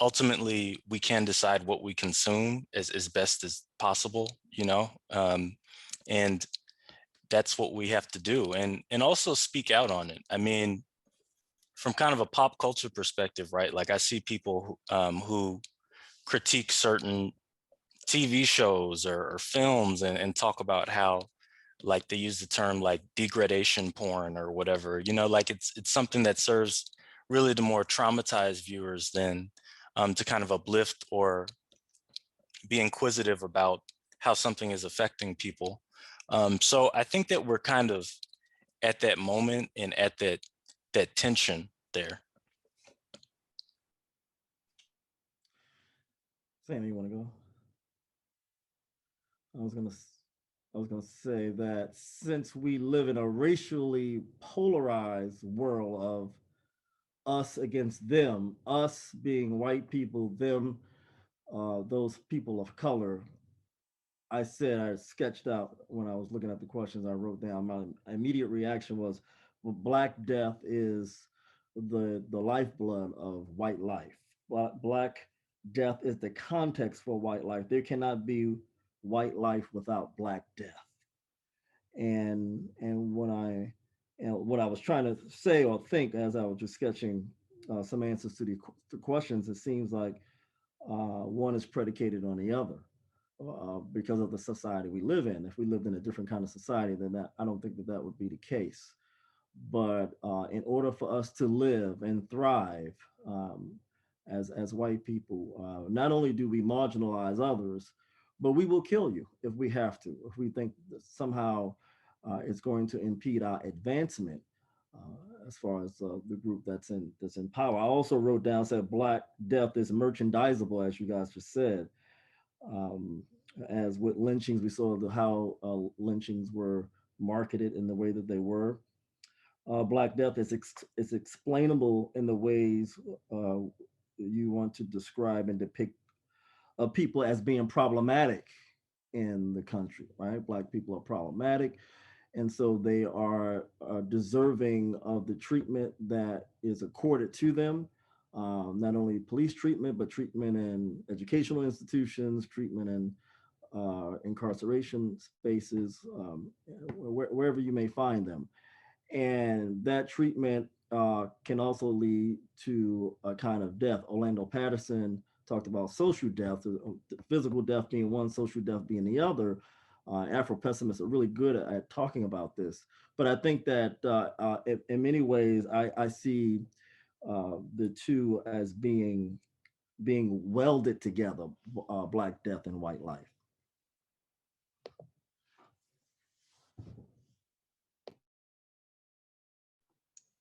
ultimately, we can decide what we consume as best as possible, you know, and that's what we have to do, and also speak out on it. I mean, from kind of a pop culture perspective, right? Like I see people who critique certain TV shows or films and talk about how, like, they use the term like degradation porn or whatever, you know, like it's something that serves really to more traumatize viewers than to kind of uplift or be inquisitive about how something is affecting people. So I think that we're kind of at that moment and at that tension there. Sam, you want to go? I was gonna say that since we live in a racially polarized world of us against them, us being white people, them, those people of color. I said I sketched out when I was looking at the questions I wrote down. My immediate reaction was, well, Black death is the lifeblood of white life. Black death is the context for white life. There cannot be white life without Black death. And what I was trying to say or think as I was just sketching some answers to the questions, it seems like one is predicated on the other because of the society we live in. If we lived in a different kind of society, then I don't think that would be the case. But in order for us to live and thrive as white people, not only do we marginalize others, but we will kill you if we have to. If we think that somehow it's going to impede our advancement as far as the group that's in power. I also wrote down, said Black death is merchandisable, as you guys just said. As with lynchings, we saw how lynchings were marketed in the way that they were. Black death is explainable in the ways you want to describe and depict people as being problematic in the country, right? Black people are problematic, and so they are deserving of the treatment that is accorded to them. not only police treatment, but treatment in educational institutions, treatment in incarceration spaces, wherever you may find them. And that treatment can also lead to a kind of death. Orlando Patterson talked about social death, physical death being one, social death being the other. Afro-pessimists are really good at talking about this. But I think that in many ways, I see the two as being welded together, Black death and white life.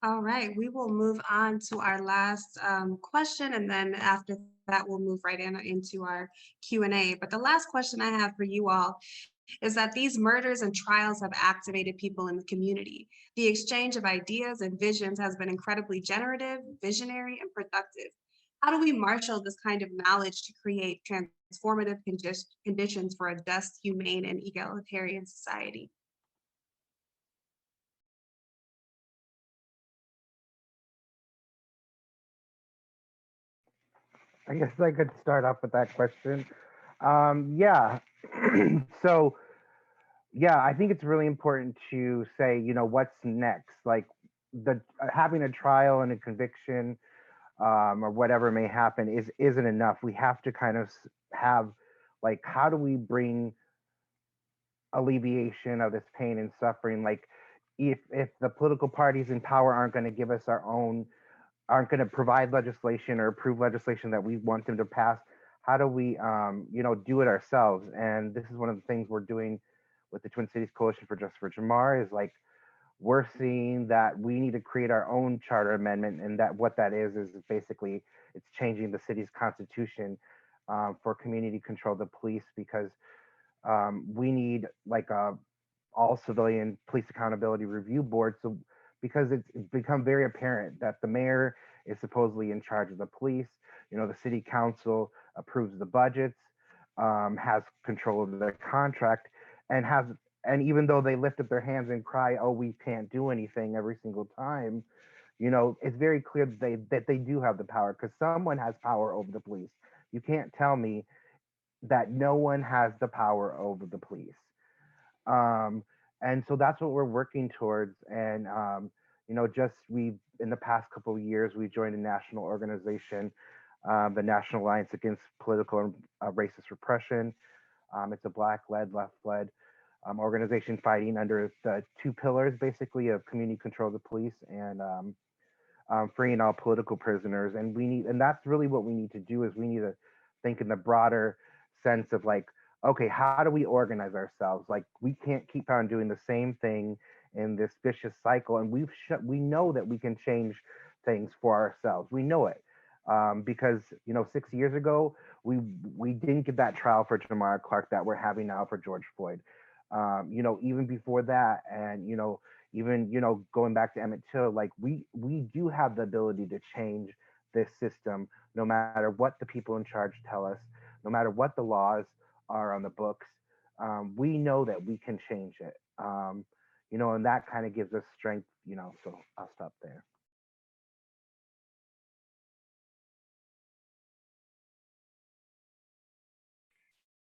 All right, we will move on to our last question, and then after that, we'll move right into our Q&A. But the last question I have for you all is that these murders and trials have activated people in the community. The exchange of ideas and visions has been incredibly generative, visionary, and productive. How do we marshal this kind of knowledge to create transformative conditions for a just, humane, and egalitarian society? I guess I could start off with that question. Yeah. So, yeah, I think it's really important to say, what's next? Like the having a trial and a conviction, or whatever may happen isn't enough. We have to kind of have, like, how do we bring alleviation of this pain and suffering? Like, if the political parties in power aren't going to give us aren't going to provide legislation or approve legislation that we want them to pass, how do we do it ourselves? And this is one of the things we're doing with the Twin Cities Coalition for Justice for Jamar, is like, we're seeing that we need to create our own charter amendment, and that what that is basically it's changing the city's constitution for community control of the police, because we need like a all civilian police accountability review board. So because it's become very apparent that the mayor is supposedly in charge of the police, the city council approves the budgets, has control of the contract, and even though they lift up their hands and cry, oh, we can't do anything every single time, it's very clear that they do have the power, because someone has power over the police. You can't tell me that no one has the power over the police. And so that's what we're working towards. And we in the past couple of years, we joined a national organization, the National Alliance Against Political and Racist Repression. It's a Black-led, left-led organization fighting under the two pillars, basically, of community control of the police and freeing all political prisoners. And that's really what we need to do, is we need to think in the broader sense of like, okay, how do we organize ourselves? Like, we can't keep on doing the same thing in this vicious cycle. And we know that we can change things for ourselves. We know it because 6 years ago we didn't get that trial for Jamar Clark that we're having now for George Floyd. Even before that, and even going back to Emmett Till, like we do have the ability to change this system, no matter what the people in charge tell us, no matter what the laws are on the books. We know that we can change it, and that kind of gives us strength, so I'll stop there.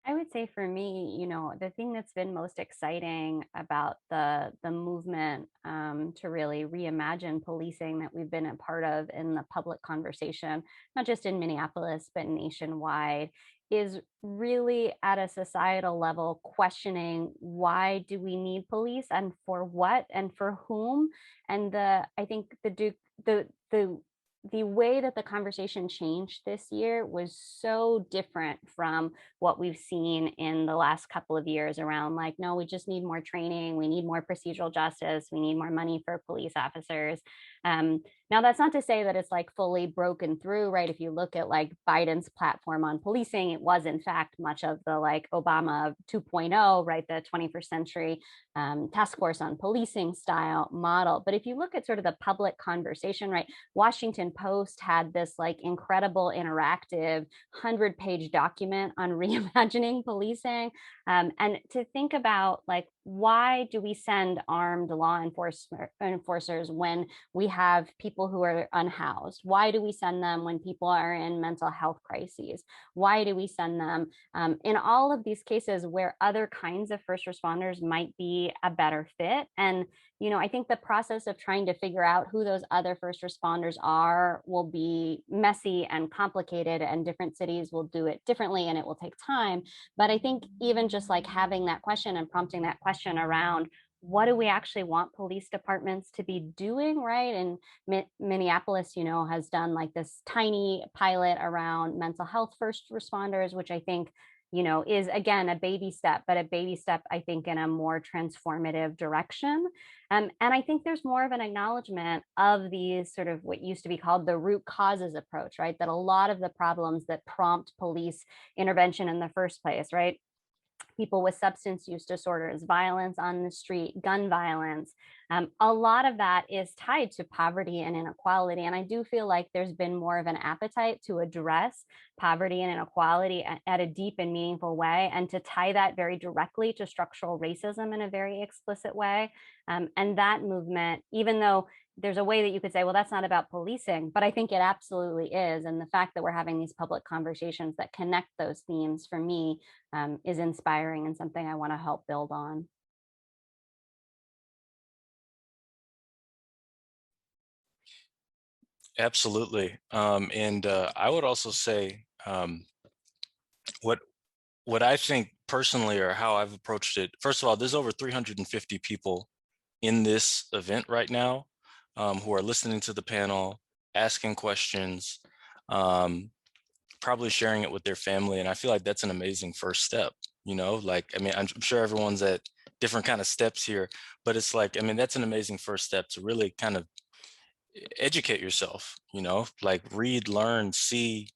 I would say for me, the thing that's been most exciting about the movement to really reimagine policing that we've been a part of in the public conversation, not just in Minneapolis, but nationwide, is really at a societal level questioning, why do we need police, and for what and for whom? And I think the way that the conversation changed this year was so different from what we've seen in the last couple of years around, like, no, we just need more training, we need more procedural justice, we need more money for police officers. Now, that's not to say that it's like fully broken through, right? If you look at like Biden's platform on policing, it was in fact much of the like Obama 2.0, right? The 21st century task force on policing style model. But if you look at sort of the public conversation, right? Washington Post had this like incredible interactive 100-page document on reimagining policing. And to think about like, why do we send armed law enforcers when we have people people who are unhoused? Why do we send them when people are in mental health crises? Why do we send them in all of these cases where other kinds of first responders might be a better fit? And I think the process of trying to figure out who those other first responders are will be messy and complicated, and different cities will do it differently and it will take time. But I think even just like having that question and prompting that question around what do we actually want police departments to be doing, right? And Minneapolis, has done like this tiny pilot around mental health first responders, which I think is again a baby step, but a baby step, I think, in a more transformative direction. And I think there's more of an acknowledgement of these sort of what used to be called the root causes approach, right? That a lot of the problems that prompt police intervention in the first place, right? People with substance use disorders, violence on the street, gun violence. A lot of that is tied to poverty and inequality. And I do feel like there's been more of an appetite to address poverty and inequality at a deep and meaningful way, and to tie that very directly to structural racism in a very explicit way. And that movement, even though there's a way that you could say, well, that's not about policing, but I think it absolutely is. And the fact that we're having these public conversations that connect those themes, for me, is inspiring and something I want to help build on. Absolutely. And I would also say what I think personally, or how I've approached it. First of all, there's over 350 people in this event right now who are listening to the panel, asking questions, probably sharing it with their family. And I feel like that's an amazing first step. I'm sure everyone's at different kind of steps here, but it's like, that's an amazing first step to really kind of educate yourself, like read, learn, see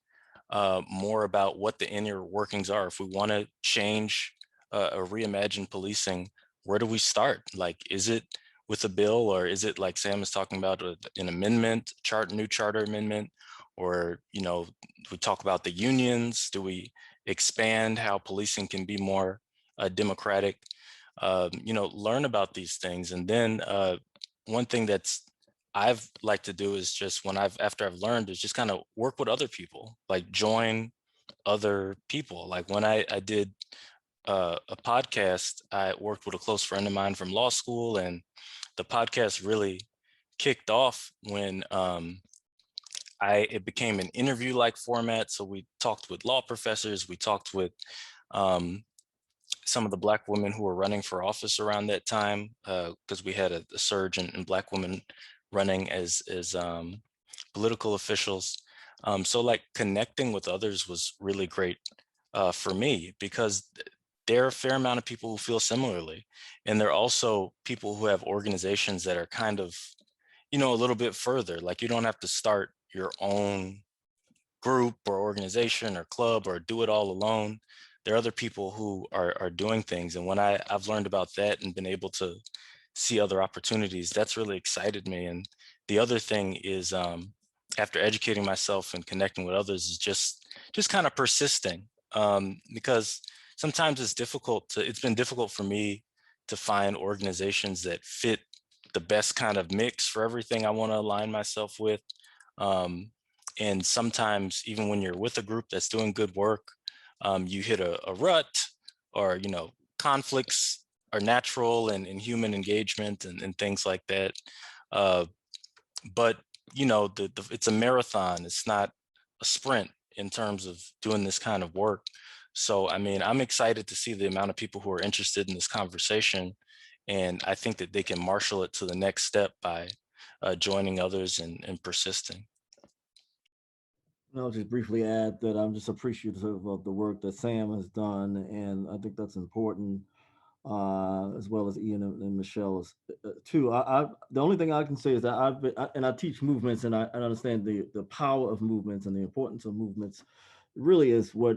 more about what the inner workings are. If we want to change or reimagine policing, where do we start? Like, is it with a bill, or is it like Sam is talking about an amendment, new charter amendment, or, we talk about the unions? Do we expand how policing can be more democratic? Learn about these things. And then one thing that's I've like to do is just after I've learned is just kind of work with other people, like join other people. Like when I did a podcast, I worked with a close friend of mine from law school, and the podcast really kicked off when it became an interview like format. So we talked with law professors, we talked with some of the Black women who were running for office around that time, because we had a surge in Black women running as political officials. So like connecting with others was really great for me, because there are a fair amount of people who feel similarly. And there are also people who have organizations that are kind of, a little bit further. Like you don't have to start your own group or organization or club or do it all alone. There are other people who are doing things. And when I've learned about that and been able to see other opportunities, that's really excited me. And the other thing is, after educating myself and connecting with others, is just kind of persisting, because sometimes it's been difficult for me to find organizations that fit the best kind of mix for everything I want to align myself with. And sometimes even when you're with a group that's doing good work, you hit a rut, or, conflicts are natural in human engagement and things like that. But, it's a marathon. It's not a sprint in terms of doing this kind of work. So, I'm excited to see the amount of people who are interested in this conversation. And I think that they can marshal it to the next step by joining others and persisting. I'll just briefly add that I'm just appreciative of the work that Sam has done, and I think that's important, as well as Ian and Michelle too. The only thing I can say is that I teach movements, and I understand the power of movements and the importance of movements. Really is what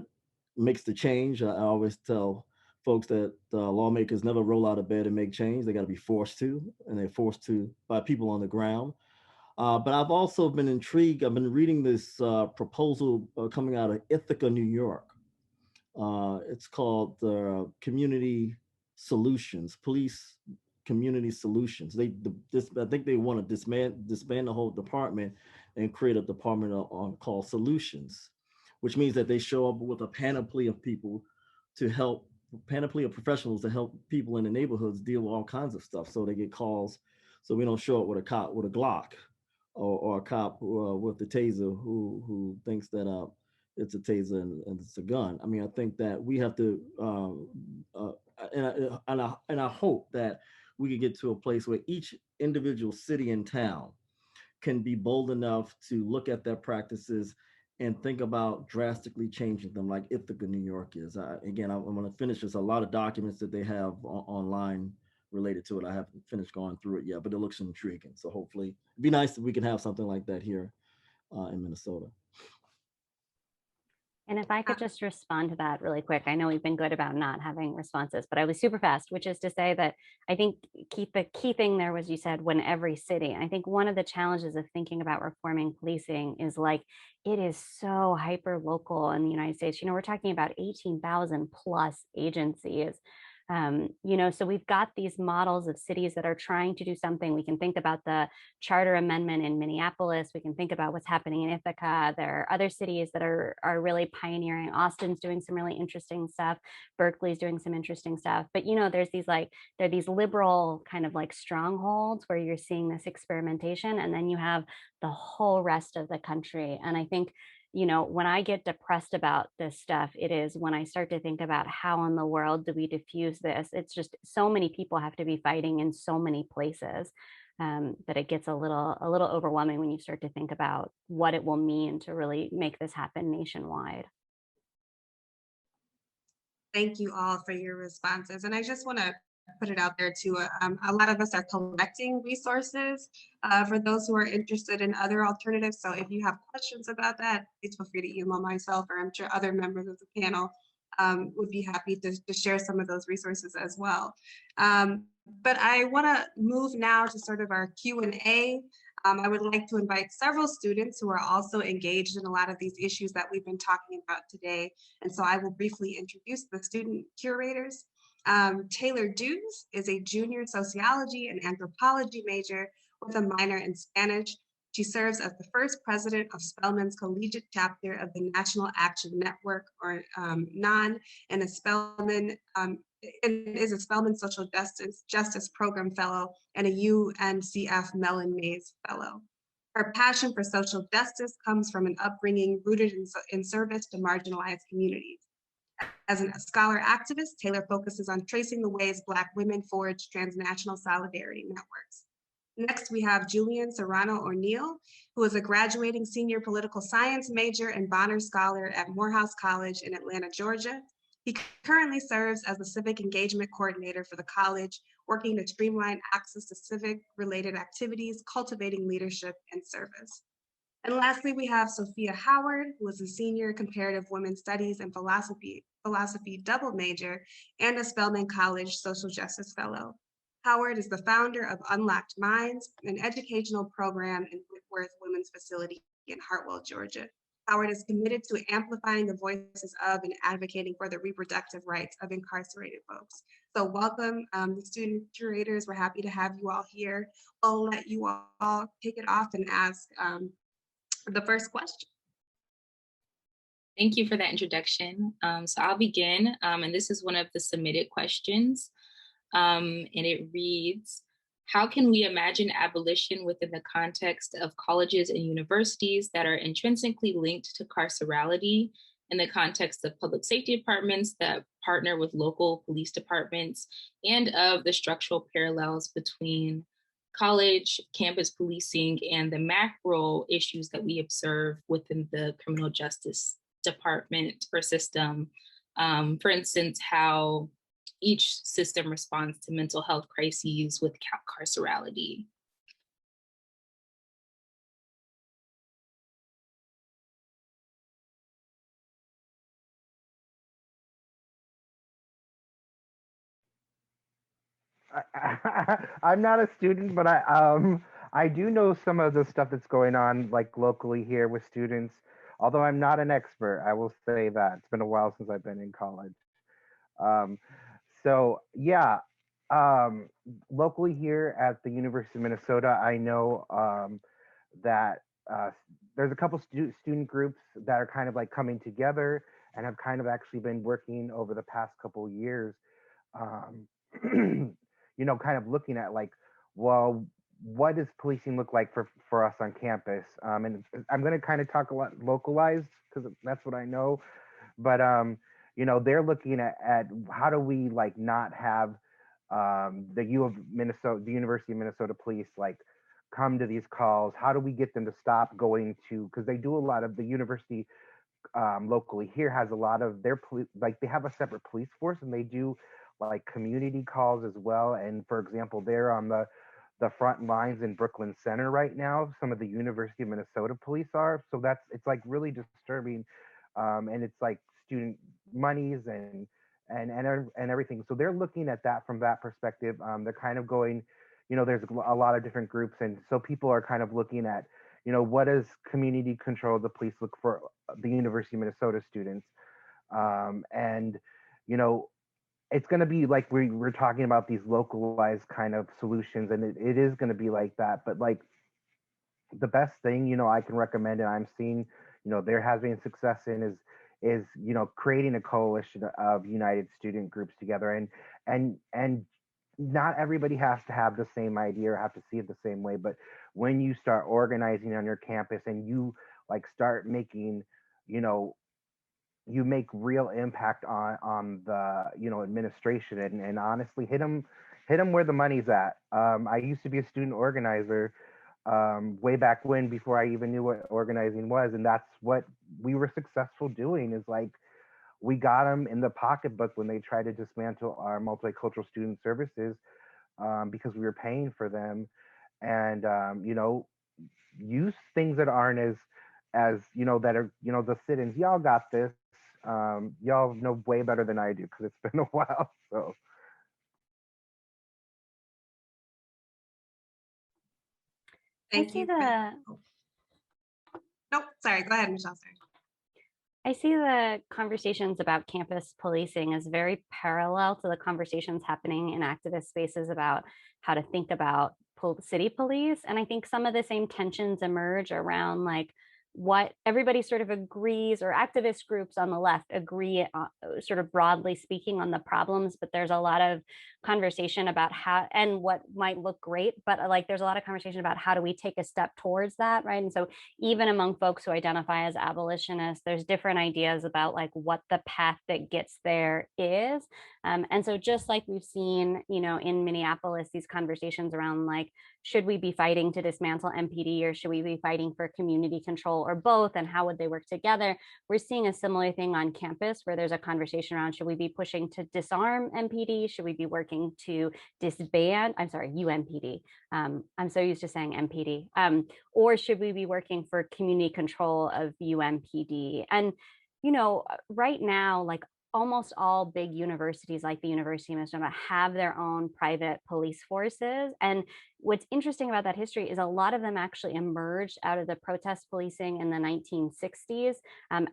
makes the change. I always tell folks that lawmakers never roll out of bed and make change. They got to be forced to, and they're forced to by people on the ground. But I've also been intrigued. I've been reading this proposal coming out of Ithaca, New York. It's called Community Solutions, Police community solutions. I think they want to disband the whole department and create a department called solutions, which means that they show up with a panoply of people to help, panoply of professionals to help people in the neighborhoods deal with all kinds of stuff. So they get calls, so we don't show up with a cop with a Glock or a cop with the taser who thinks that it's a taser and it's a gun. I mean, I think that we have to, and I hope that we could get to a place where each individual city and town can be bold enough to look at their practices and think about drastically changing them, like Ithaca, New York is. I'm going to finish. There's a lot of documents that they have online related to it. I haven't finished going through it yet, but it looks intriguing. So hopefully, it'd be nice if we can have something like that here in Minnesota. And if I could just respond to that really quick, I know we've been good about not having responses, but I was super fast, which is to say that I think the key thing there was, you said, when every city. I think one of the challenges of thinking about reforming policing is like, it is so hyper local in the United States. You know, we're talking about 18,000 plus agencies. You know, so we've got these models of cities that are trying to do something. We can think about the charter amendment in Minneapolis. We can think about what's happening in Ithaca. There are other cities that are really pioneering. Austin's doing some really interesting stuff. Berkeley's doing some interesting stuff. But, you know, there are these liberal kind of like strongholds where you're seeing this experimentation, and then you have the whole rest of the country. And I think, you know, when I get depressed about this stuff, it is when I start to think about how in the world do we diffuse this. It's just so many people have to be fighting in so many places that it gets a little overwhelming when you start to think about what it will mean to really make this happen nationwide. Thank you all for your responses. And I just want to put it out there too. A lot of us are collecting resources for those who are interested in other alternatives. So if you have questions about that, please feel free to email myself, or I'm sure other members of the panel would be happy to share some of those resources as well. But I want to move now to sort of our Q&A. I would like to invite several students who are also engaged in a lot of these issues that we've been talking about today. And so I will briefly introduce the student curators. Taylor Dews is a junior sociology and anthropology major with a minor in Spanish. She serves as the first president of Spelman's collegiate chapter of the National Action Network, or NAN, and is a Spelman Social Justice Program Fellow and a UNCF Mellon Mays Fellow. Her passion for social justice comes from an upbringing rooted in service to marginalized communities. As a scholar activist, Taylor focuses on tracing the ways Black women forge transnational solidarity networks. Next, we have Julian Serrano O'Neill, who is a graduating senior political science major and Bonner Scholar at Morehouse College in Atlanta, Georgia. He currently serves as the civic engagement coordinator for the college, working to streamline access to civic-related activities, cultivating leadership and service. And lastly, we have Sophia Howard, who is a senior comparative women's studies and philosophy double major and a Spelman College social justice fellow. Howard is the founder of Unlocked Minds, an educational program in Whitworth Women's Facility in Hartwell, Georgia. Howard is committed to amplifying the voices of and advocating for the reproductive rights of incarcerated folks. So welcome, the student curators. We're happy to have you all here. I'll let you all kick it off and ask the first question. Thank you for that introduction. So I'll begin, and this is one of the submitted questions, and it reads, how can we imagine abolition within the context of colleges and universities that are intrinsically linked to carcerality, in the context of public safety departments that partner with local police departments, and of the structural parallels between college, campus policing, and the macro issues that we observe within the criminal justice department or system. For instance, how each system responds to mental health crises with carcerality. I'm not a student, but I do know some of the stuff that's going on like locally here with students. Although I'm not an expert, I will say that it's been a while since I've been in college. So yeah, Locally here at the University of Minnesota, I know that there's a couple student groups that are kind of like coming together and have kind of actually been working over the past couple of years, you know, kind of looking at like, well, what does policing look like for us on campus? And I'm going to kind of talk a lot localized because that's what I know. But you know, they're looking at how do we like not have the the University of Minnesota Police like come to these calls? How do we get them to stop going to, because they do a lot of the university locally here has a lot of their like they have a separate police force and they do like community calls as well. And for example, they're on the front lines in Brooklyn Center right now. Some of the University of Minnesota police are. So it's like really disturbing. And it's like student monies and everything. So they're looking at that from that perspective. They're kind of going, you know, there's a lot of different groups. And so people are kind of looking at, you know, what does community control of the police look for the University of Minnesota students? And, you know, it's going to be like we're talking about these localized kind of solutions, and it is going to be like that. But like the best thing, you know, I can recommend, and I'm seeing, you know, there has been success in is you know, creating a coalition of united student groups together, and not everybody has to have the same idea or have to see it the same way. But when you start organizing on your campus and you like start making, you know, you make real impact on the, you know, administration, and honestly hit them where the money's at. I used to be a student organizer way back when, before I even knew what organizing was, and that's what we were successful doing, is like we got them in the pocketbook when they tried to dismantle our multicultural student services, because we were paying for them. And you know, use things that aren't as you know, that are, you know, the sit-ins. Y'all got this. Y'all know way better than I do because it's been a while. So Thank you. Nope, sorry, go ahead, Michelle. Sorry. I see the conversations about campus policing as very parallel to the conversations happening in activist spaces about how to think about city police. And I think some of the same tensions emerge around like what everybody sort of agrees, or activist groups on the left agree, sort of broadly speaking, on the problems, but there's a lot of conversation about how and what might look great, but like there's a lot of conversation about how do we take a step towards that, right? And so even among folks who identify as abolitionists, there's different ideas about like what the path that gets there is. And so just like we've seen, you know, in Minneapolis, these conversations around like, should we be fighting to dismantle MPD, or should we be fighting for community control, or both, and how would they work together? We're seeing a similar thing on campus where there's a conversation around, should we be pushing to disarm MPD? Should we be working to disband, I'm sorry, UMPD. I'm so used to saying MPD. Or should we be working for community control of UMPD? And, you know, right now, like almost all big universities like the University of Minnesota have their own private police forces. And what's interesting about that history is a lot of them actually emerged out of the protest policing in the 1960s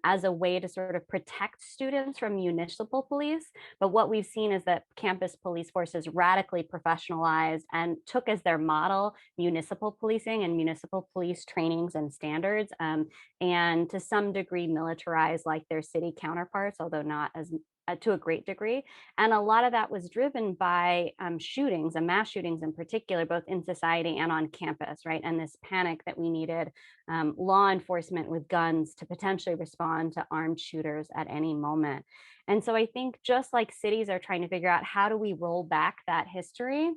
as a way to sort of protect students from municipal police. But what we've seen is that campus police forces radically professionalized and took as their model municipal policing and municipal police trainings and standards, and to some degree militarized like their city counterparts, although not as to a great degree. And a lot of that was driven by shootings and mass shootings in particular, both in society and on campus, right? And this panic that we needed law enforcement with guns to potentially respond to armed shooters at any moment. And so I think just like cities are trying to figure out how do we roll back that history,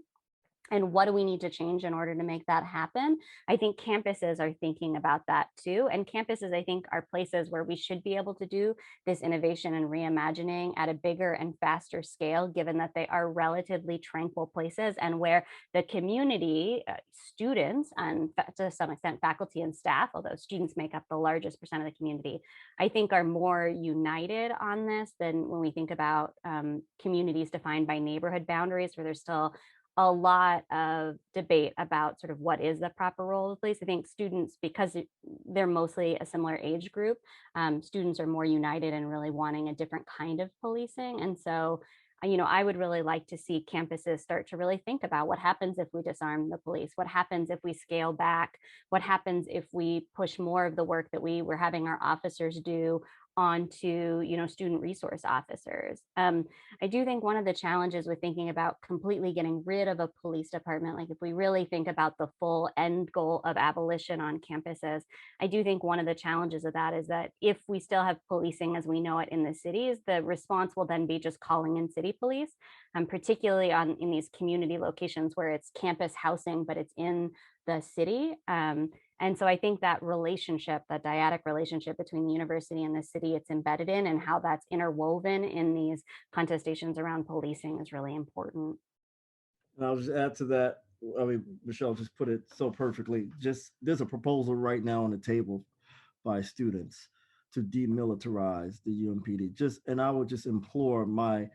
and what do we need to change in order to make that happen? I think campuses are thinking about that too. And campuses, I think, are places where we should be able to do this innovation and reimagining at a bigger and faster scale, given that they are relatively tranquil places and where the community, students, and to some extent faculty and staff, although students make up the largest percent of the community, I think are more united on this than when we think about communities defined by neighborhood boundaries, where there's still a lot of debate about sort of what is the proper role of police. I think students, because they're mostly a similar age group, students are more united in really wanting a different kind of policing. And so I would really like to see campuses start to really think about what happens if we disarm the police, what happens if we scale back, what happens if we push more of the work that we were having our officers do onto student resource officers. I do think one of the challenges with thinking about completely getting rid of a police department, like if we really think about the full end goal of abolition on campuses, I do think one of the challenges of that is that if we still have policing as we know it in the cities, the response will then be just calling in city police, particularly in these community locations where it's campus housing, but it's in the city. And so I think that relationship, that dyadic relationship between the university and the city it's embedded in, and how that's interwoven in these contestations around policing is really important. And I'll just add to that. I mean, Michelle just put it so perfectly. Just there's a proposal right now on the table by students to demilitarize the UMPD. And I would just implore my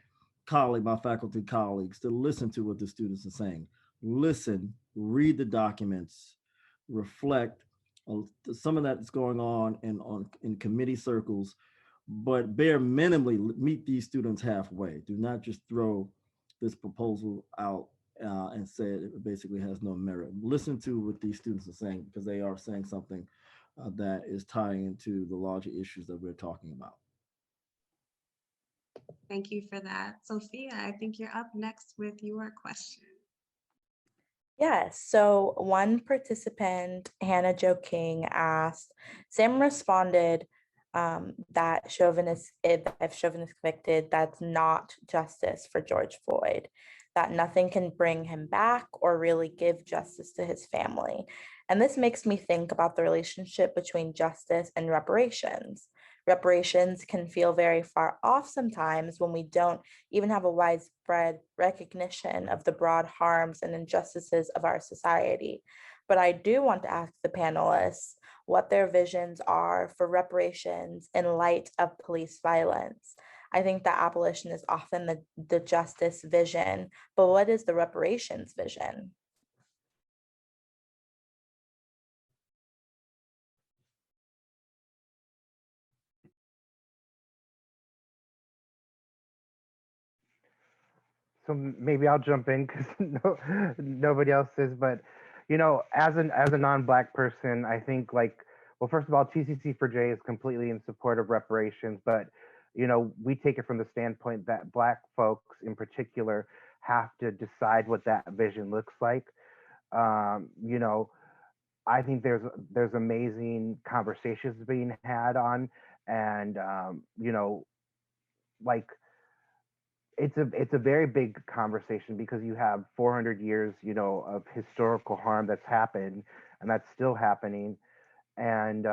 faculty colleagues to listen to what the students are saying. Listen, read the documents, reflect on some of that's going on in committee circles, but bare minimally meet these students halfway. Do not just throw this proposal out and say it basically has no merit. Listen to what these students are saying, because they are saying something that is tying into the larger issues that we're talking about. Thank you for that. Sophia, I think you're up next with your question. Yes, so one participant, Hannah Jo King, asked, Sam responded that Chauvin if Chauvin is convicted, that's not justice for George Floyd, that nothing can bring him back or really give justice to his family. And this makes me think about the relationship between justice and reparations. Reparations can feel very far off sometimes when we don't even have a widespread recognition of the broad harms and injustices of our society. But I do want to ask the panelists what their visions are for reparations in light of police violence. I think that abolition is often the justice vision, but what is the reparations vision? So maybe I'll jump in because nobody else is. But as a non-Black person, I think well, first of all, TCC for J is completely in support of reparations, but we take it from the standpoint that Black folks in particular have to decide what that vision looks like. I think there's amazing conversations being had on, and it's a very big conversation because you have 400 years, of historical harm that's happened and that's still happening. And,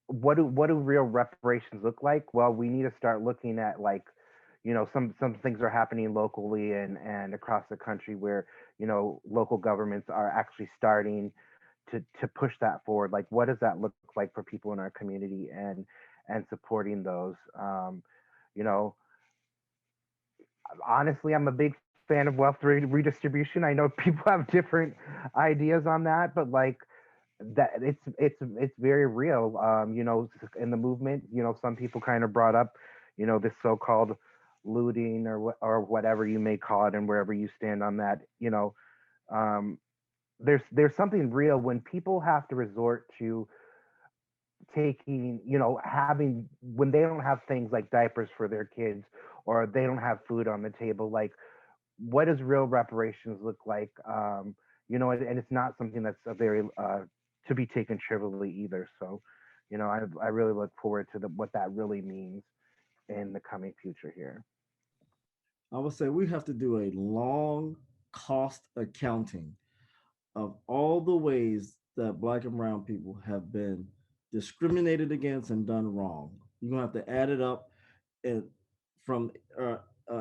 what do real reparations look like? Well, we need to start looking at some things are happening locally and across the country where, local governments are actually starting to push that forward. Like, what does that look like for people in our community and supporting those? Honestly, I'm a big fan of wealth redistribution. I know people have different ideas on that, but that it's very real. In the movement, some people kind of brought up, this so-called looting or whatever you may call it, and wherever you stand on that, there's something real when people have to resort to taking, having, when they don't have things like diapers for their kids or they don't have food on the table, what does real reparations look like? And it's not something that's a very to be taken trivially either. So, I really look forward to what that really means in the coming future here. I would say we have to do a long cost accounting of all the ways that Black and brown people have been discriminated against and done wrong. You're gonna have to add it up and from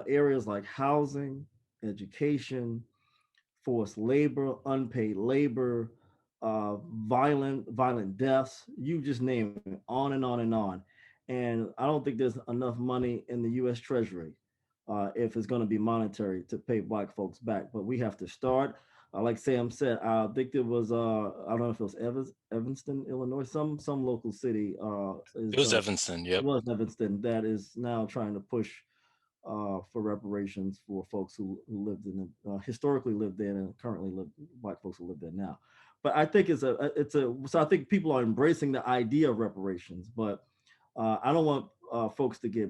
areas like housing, education, forced labor, unpaid labor, violent deaths. You just name it, on and on and on. And I don't think there's enough money in the U.S. Treasury if it's going to be monetary to pay Black folks back. But we have to start. Like Sam said, I think it was I don't know if it was Evanston, Illinois, some local city. It was Evanston. Yep. It was Evanston that is now trying to push for reparations for folks who lived in historically lived there and currently live, Black folks who live there now. But I think so I think people are embracing the idea of reparations, but I don't want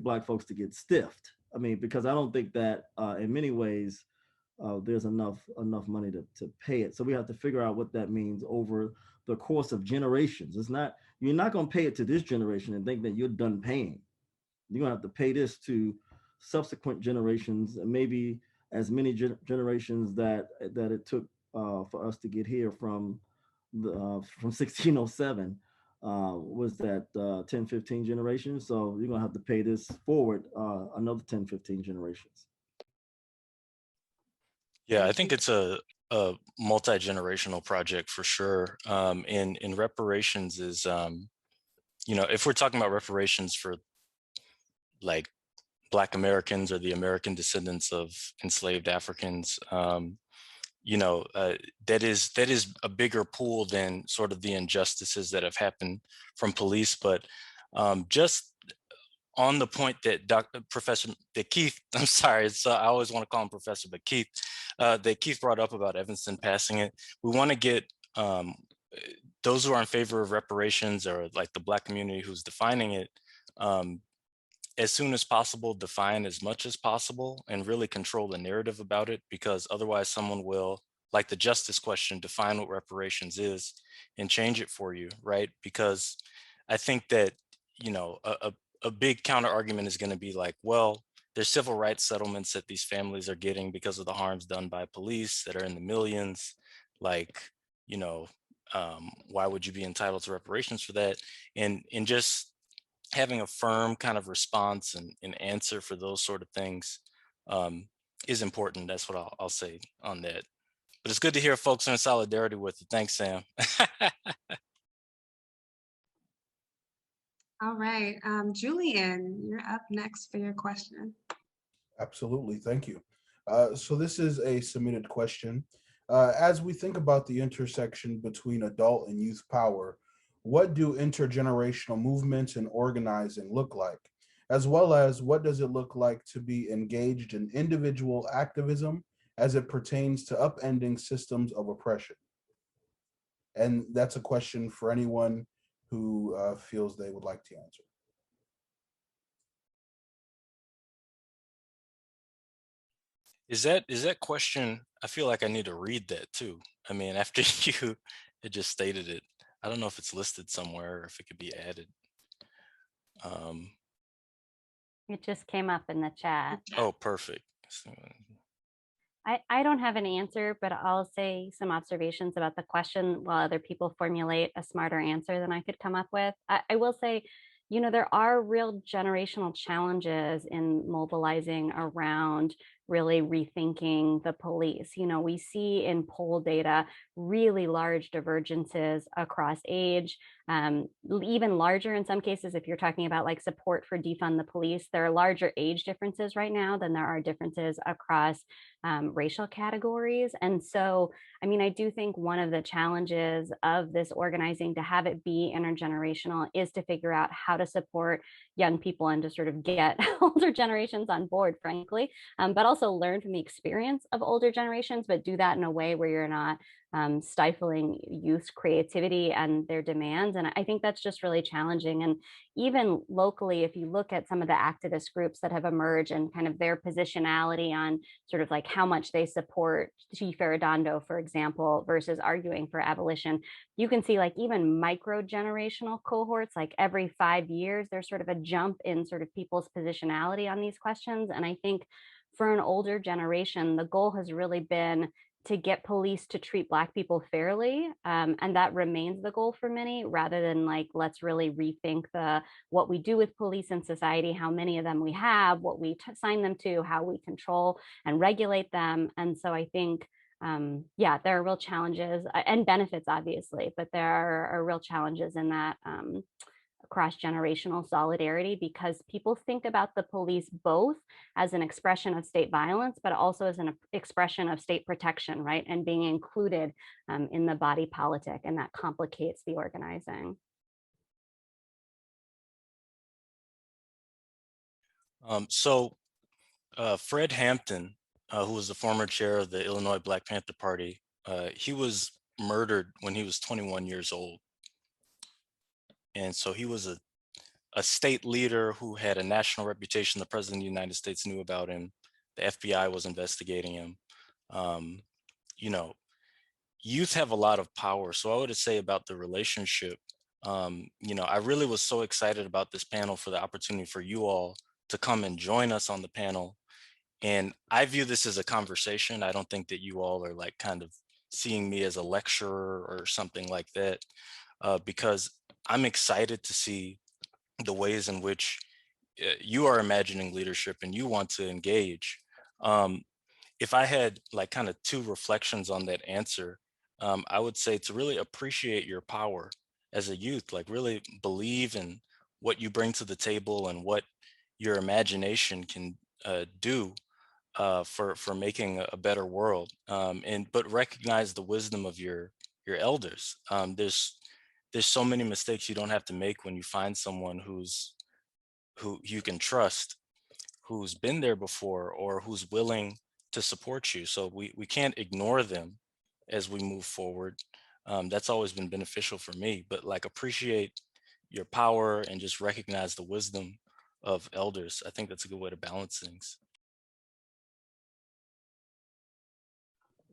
Black folks to get stiffed. I mean, because I don't think that in many ways there's enough money to pay it. So we have to figure out what that means over the course of generations. You're not going to pay it to this generation and think that you're done paying. You're going to have to pay this to subsequent generations, and maybe as many generations that it took for us to get here from 1607 was that 10, 15 generations. So you're going to have to pay this forward another 10, 15 generations. Yeah, I think it's a multi-generational project for sure. And reparations is, if we're talking about reparations for like Black Americans or the American descendants of enslaved Africans, that is a bigger pool than sort of the injustices that have happened from police. But just on the point that Keith, I'm sorry, I always want to call him Professor, but Keith, that Keith brought up about Evanston passing it. We want to get those who are in favor of reparations, or like the Black community who's defining it, as soon as possible, define as much as possible and really control the narrative about it, because otherwise someone will, like the justice question, define what reparations is and change it for you, right? Because I think that, a big counter argument is going to be like, well, there's civil rights settlements that these families are getting because of the harms done by police that are in the millions. Like, why would you be entitled to reparations for that? And just having a firm kind of response and answer for those sort of things is important. That's what I'll say on that. But it's good to hear folks are in solidarity with it. Thanks, Sam. All right, Julian, you're up next for your question. Absolutely, thank you. So this is a submitted question. As we think about the intersection between adult and youth power, what do intergenerational movements and organizing look like? As well as what does it look like to be engaged in individual activism as it pertains to upending systems of oppression? And that's a question for anyone who feels they would like to answer. Is that question, I feel like I need to read that too. I mean, after you had just stated it, I don't know if it's listed somewhere or if it could be added. It just came up in the chat. Oh, perfect. I don't have an answer, but I'll say some observations about the question while other people formulate a smarter answer than I could come up with. I will say, there are real generational challenges in mobilizing around really rethinking the police. We see in poll data really large divergences across age, even larger in some cases. If you're talking about like support for defund the police, there are larger age differences right now than there are differences across racial categories. And so, I do think one of the challenges of this organizing, to have it be intergenerational, is to figure out how to support young people and to sort of get older generations on board, frankly, but also learn from the experience of older generations, but do that in a way where you're not stifling youth's creativity and their demands. And I think that's just really challenging. And even locally, if you look at some of the activist groups that have emerged and kind of their positionality on sort of like how much they support Chief Arredondo, for example, versus arguing for abolition, you can see like even micro-generational cohorts, like every 5 years, there's sort of a jump in sort of people's positionality on these questions. And I think for an older generation, the goal has really been to get police to treat Black people fairly. And that remains the goal for many, rather than like, let's really rethink what we do with police in society, how many of them we have, what we assign them to, how we control and regulate them. And so I think, there are real challenges and benefits, obviously, but there are real challenges in that cross-generational solidarity, because people think about the police both as an expression of state violence, but also as an expression of state protection, right? And being included in the body politic, and that complicates the organizing. Fred Hampton, who was the former chair of the Illinois Black Panther Party, he was murdered when he was 21 years old. And so he was a state leader who had a national reputation. The president of the United States knew about him. The FBI was investigating him. You know, youth have a lot of power. So I would say about the relationship, you know, I really was so excited about this panel for the opportunity for you all to come and join us on the panel. And I view this as a conversation. I don't think that you all are like kind of seeing me as a lecturer or something like that, because I'm excited to see the ways in which you are imagining leadership and you want to engage. If I had like kind of two reflections on that answer, I would say to really appreciate your power as a youth, like really believe in what you bring to the table and what your imagination can do for making a better world, but recognize the wisdom of your elders. There's so many mistakes you don't have to make when you find someone who you can trust, who's been there before, or who's willing to support you. So we can't ignore them as we move forward. That's always been beneficial for me, but like appreciate your power and just recognize the wisdom of elders. I think that's a good way to balance things.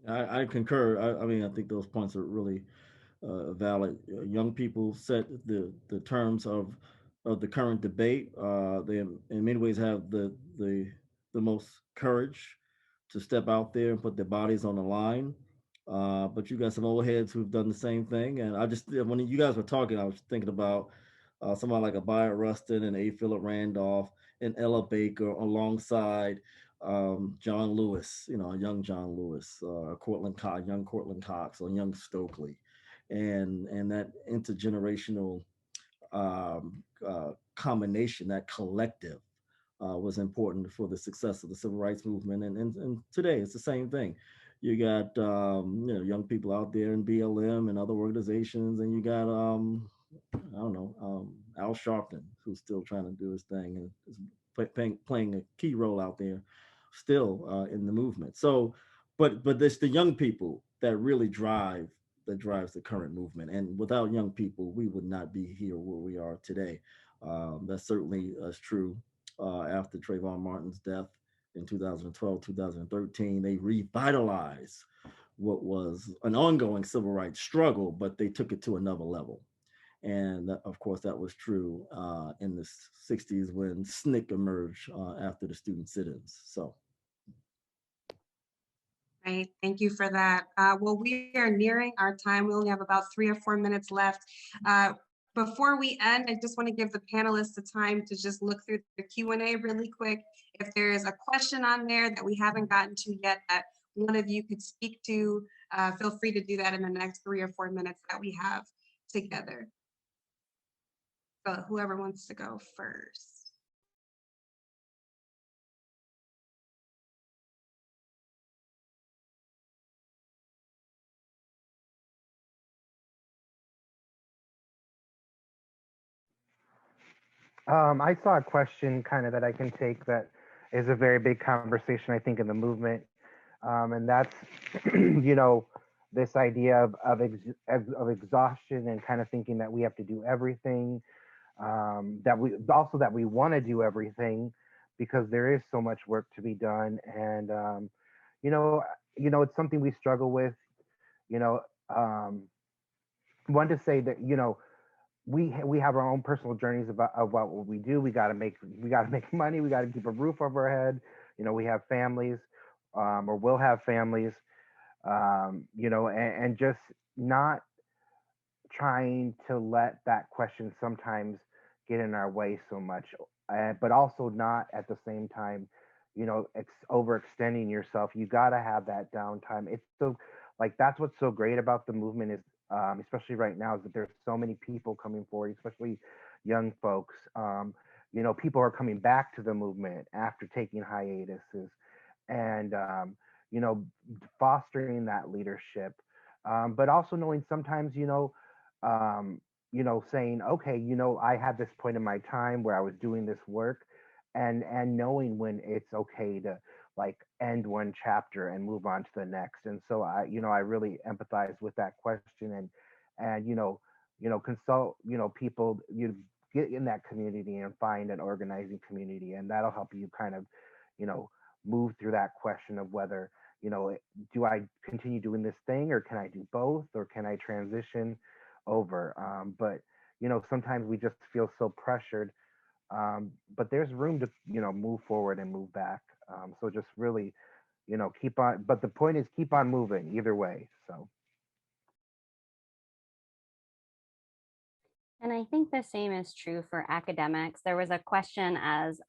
I concur. I mean, I think those points are really valid. Young people set the terms of the current debate. They in many ways have the most courage to step out there and put their bodies on the line. But you got some old heads who've done the same thing. And I just, when you guys were talking, I was thinking about someone like a Bayard Rustin and A. Philip Randolph and Ella Baker alongside John Lewis, you know, a young John Lewis, young Cortland Cox, or young Stokely, and that intergenerational combination, that collective, was important for the success of the civil rights movement. And today it's the same thing. You got you know, young people out there in BLM and other organizations, and you got I don't know, Al Sharpton, who's still trying to do his thing and is playing a key role out there still in the movement. So, but it's the young people that really drives the current movement. And without young people, we would not be here where we are today. That certainly is true after Trayvon Martin's death in 2012, 2013. They revitalized what was an ongoing civil rights struggle, but they took it to another level. And of course, that was true in the 60s when SNCC emerged after the student sit-ins. So. Right, thank you for that. Well, we are nearing our time. We only have about 3 or 4 minutes left. Before we end, I just want to give the panelists the time to just look through the Q&A really quick. If there is a question on there that we haven't gotten to yet that one of you could speak to, feel free to do that in the next 3 or 4 minutes that we have together. So whoever wants to go first. I saw a question kind of that I can take that is a very big conversation, I think, in the movement. And that's, you know, this idea of exhaustion and kind of thinking that we have to do everything, that we want to do everything because there is so much work to be done. And, you know, it's something we struggle with, you know, want to say that, you know, we have our own personal journeys about what we do. We got to make money. We got to keep a roof over our head. You know, we have families, or will have families. You know, and just not trying to let that question sometimes get in our way so much, but also not at the same time, you know, overextending yourself. You got to have that downtime. It's so, like, that's what's so great about the movement is, especially right now, is that there's so many people coming forward, especially young folks. You know, people are coming back to the movement after taking hiatuses, and you know, fostering that leadership, but also knowing sometimes, you know, saying, okay, you know, I had this point in my time where I was doing this work, and knowing when it's okay to like end one chapter and move on to the next. And so you know, I really empathize with that question, and consult, you know, people, you get in that community and find an organizing community, and that'll help you kind of, you know, move through that question of whether, you know, do I continue doing this thing, or can I do both, or can I transition over? But you know, sometimes we just feel so pressured, but there's room to, you know, move forward and move back. So just really, you know, keep on, but the point is keep on moving either way. So And I think the same is true for academics. There was a question as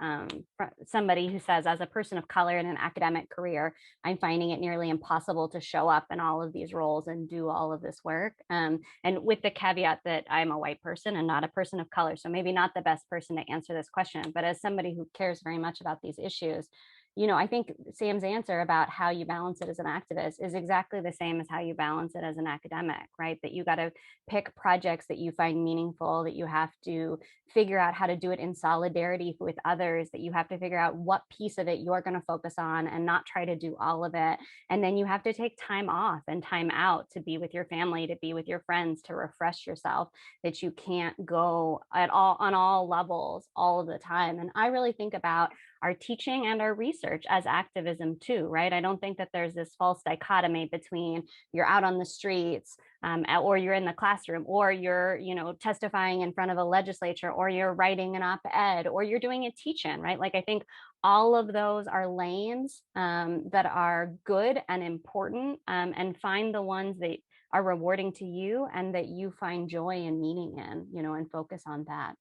somebody who says, as a person of color in an academic career, I'm finding it nearly impossible to show up in all of these roles and do all of this work. And with the caveat that I'm a white person and not a person of color, so maybe not the best person to answer this question, but as somebody who cares very much about these issues, you know, I think Sam's answer about how you balance it as an activist is exactly the same as how you balance it as an academic, right? That you got to pick projects that you find meaningful, that you have to figure out how to do it in solidarity with others, that you have to figure out what piece of it you're going to focus on and not try to do all of it. And then you have to take time off and time out to be with your family, to be with your friends, to refresh yourself, that you can't go at all on all levels all of the time. And I really think about our teaching and our research as activism too, right? I don't think that there's this false dichotomy between you're out on the streets, or you're in the classroom, or you're, you know, testifying in front of a legislature, or you're writing an op-ed, or you're doing a teach-in, right? Like I think all of those are lanes that are good and important, and find the ones that are rewarding to you and that you find joy and meaning in, you know, and focus on that.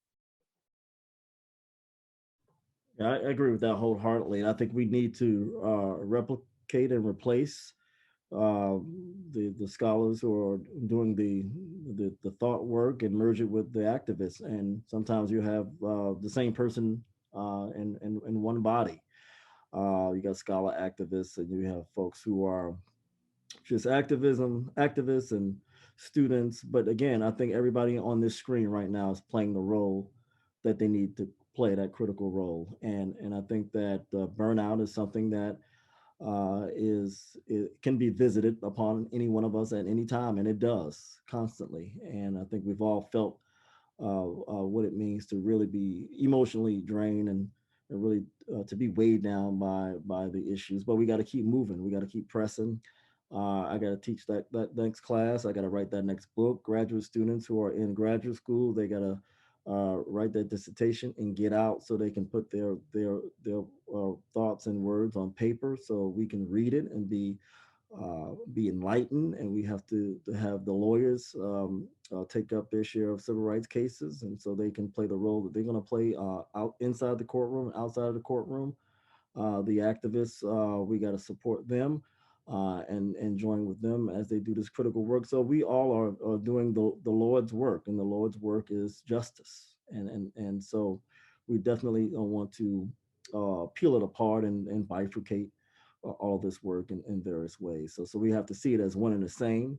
Yeah, I agree with that wholeheartedly. I think we need to replicate and replace the scholars who are doing the thought work and merge it with the activists. And sometimes you have the same person in one body. You got scholar activists, and you have folks who are just activists and students. But again, I think everybody on this screen right now is playing the role that they need to play, that critical role. And I think that burnout is something that it can be visited upon any one of us at any time, and it does constantly. And I think we've all felt what it means to really be emotionally drained, and really to be weighed down by the issues. But we got to keep moving. We got to keep pressing. I got to teach that next class. I got to write that next book. Graduate students who are in graduate school, they got to write their dissertation and get out so they can put their thoughts and words on paper so we can read it and be enlightened. And we have to have the lawyers take up their share of civil rights cases, and so they can play the role that they're going to play out inside the courtroom, outside of the courtroom. The activists, we got to support them and join with them as they do this critical work. So we all are doing the Lord's work, and the Lord's work is justice. And so we definitely don't want to peel it apart and bifurcate all this work in various ways. So we have to see it as one and the same.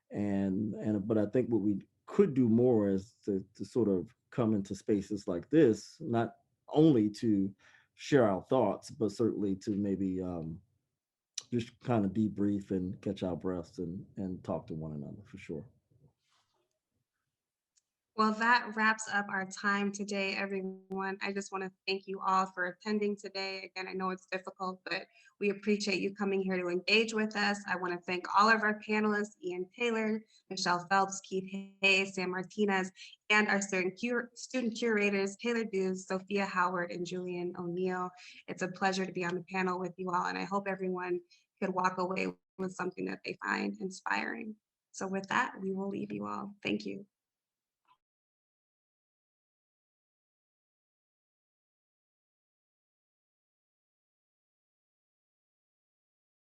But I think what we could do more is to sort of come into spaces like this, not only to share our thoughts, but certainly to maybe just kind of debrief and catch our breaths and talk to one another for sure. Well, that wraps up our time today, everyone. I just want to thank you all for attending today. Again, I know it's difficult, but we appreciate you coming here to engage with us. I want to thank all of our panelists, Ian Taylor, Michelle Phelps, Keith Hayes, Sam Martinez, and our student curators, Taylor Dews, Sophia Howard, and Julian O'Neill. It's a pleasure to be on the panel with you all, and I hope everyone could walk away with something that they find inspiring. So with that, we will leave you all. Thank you.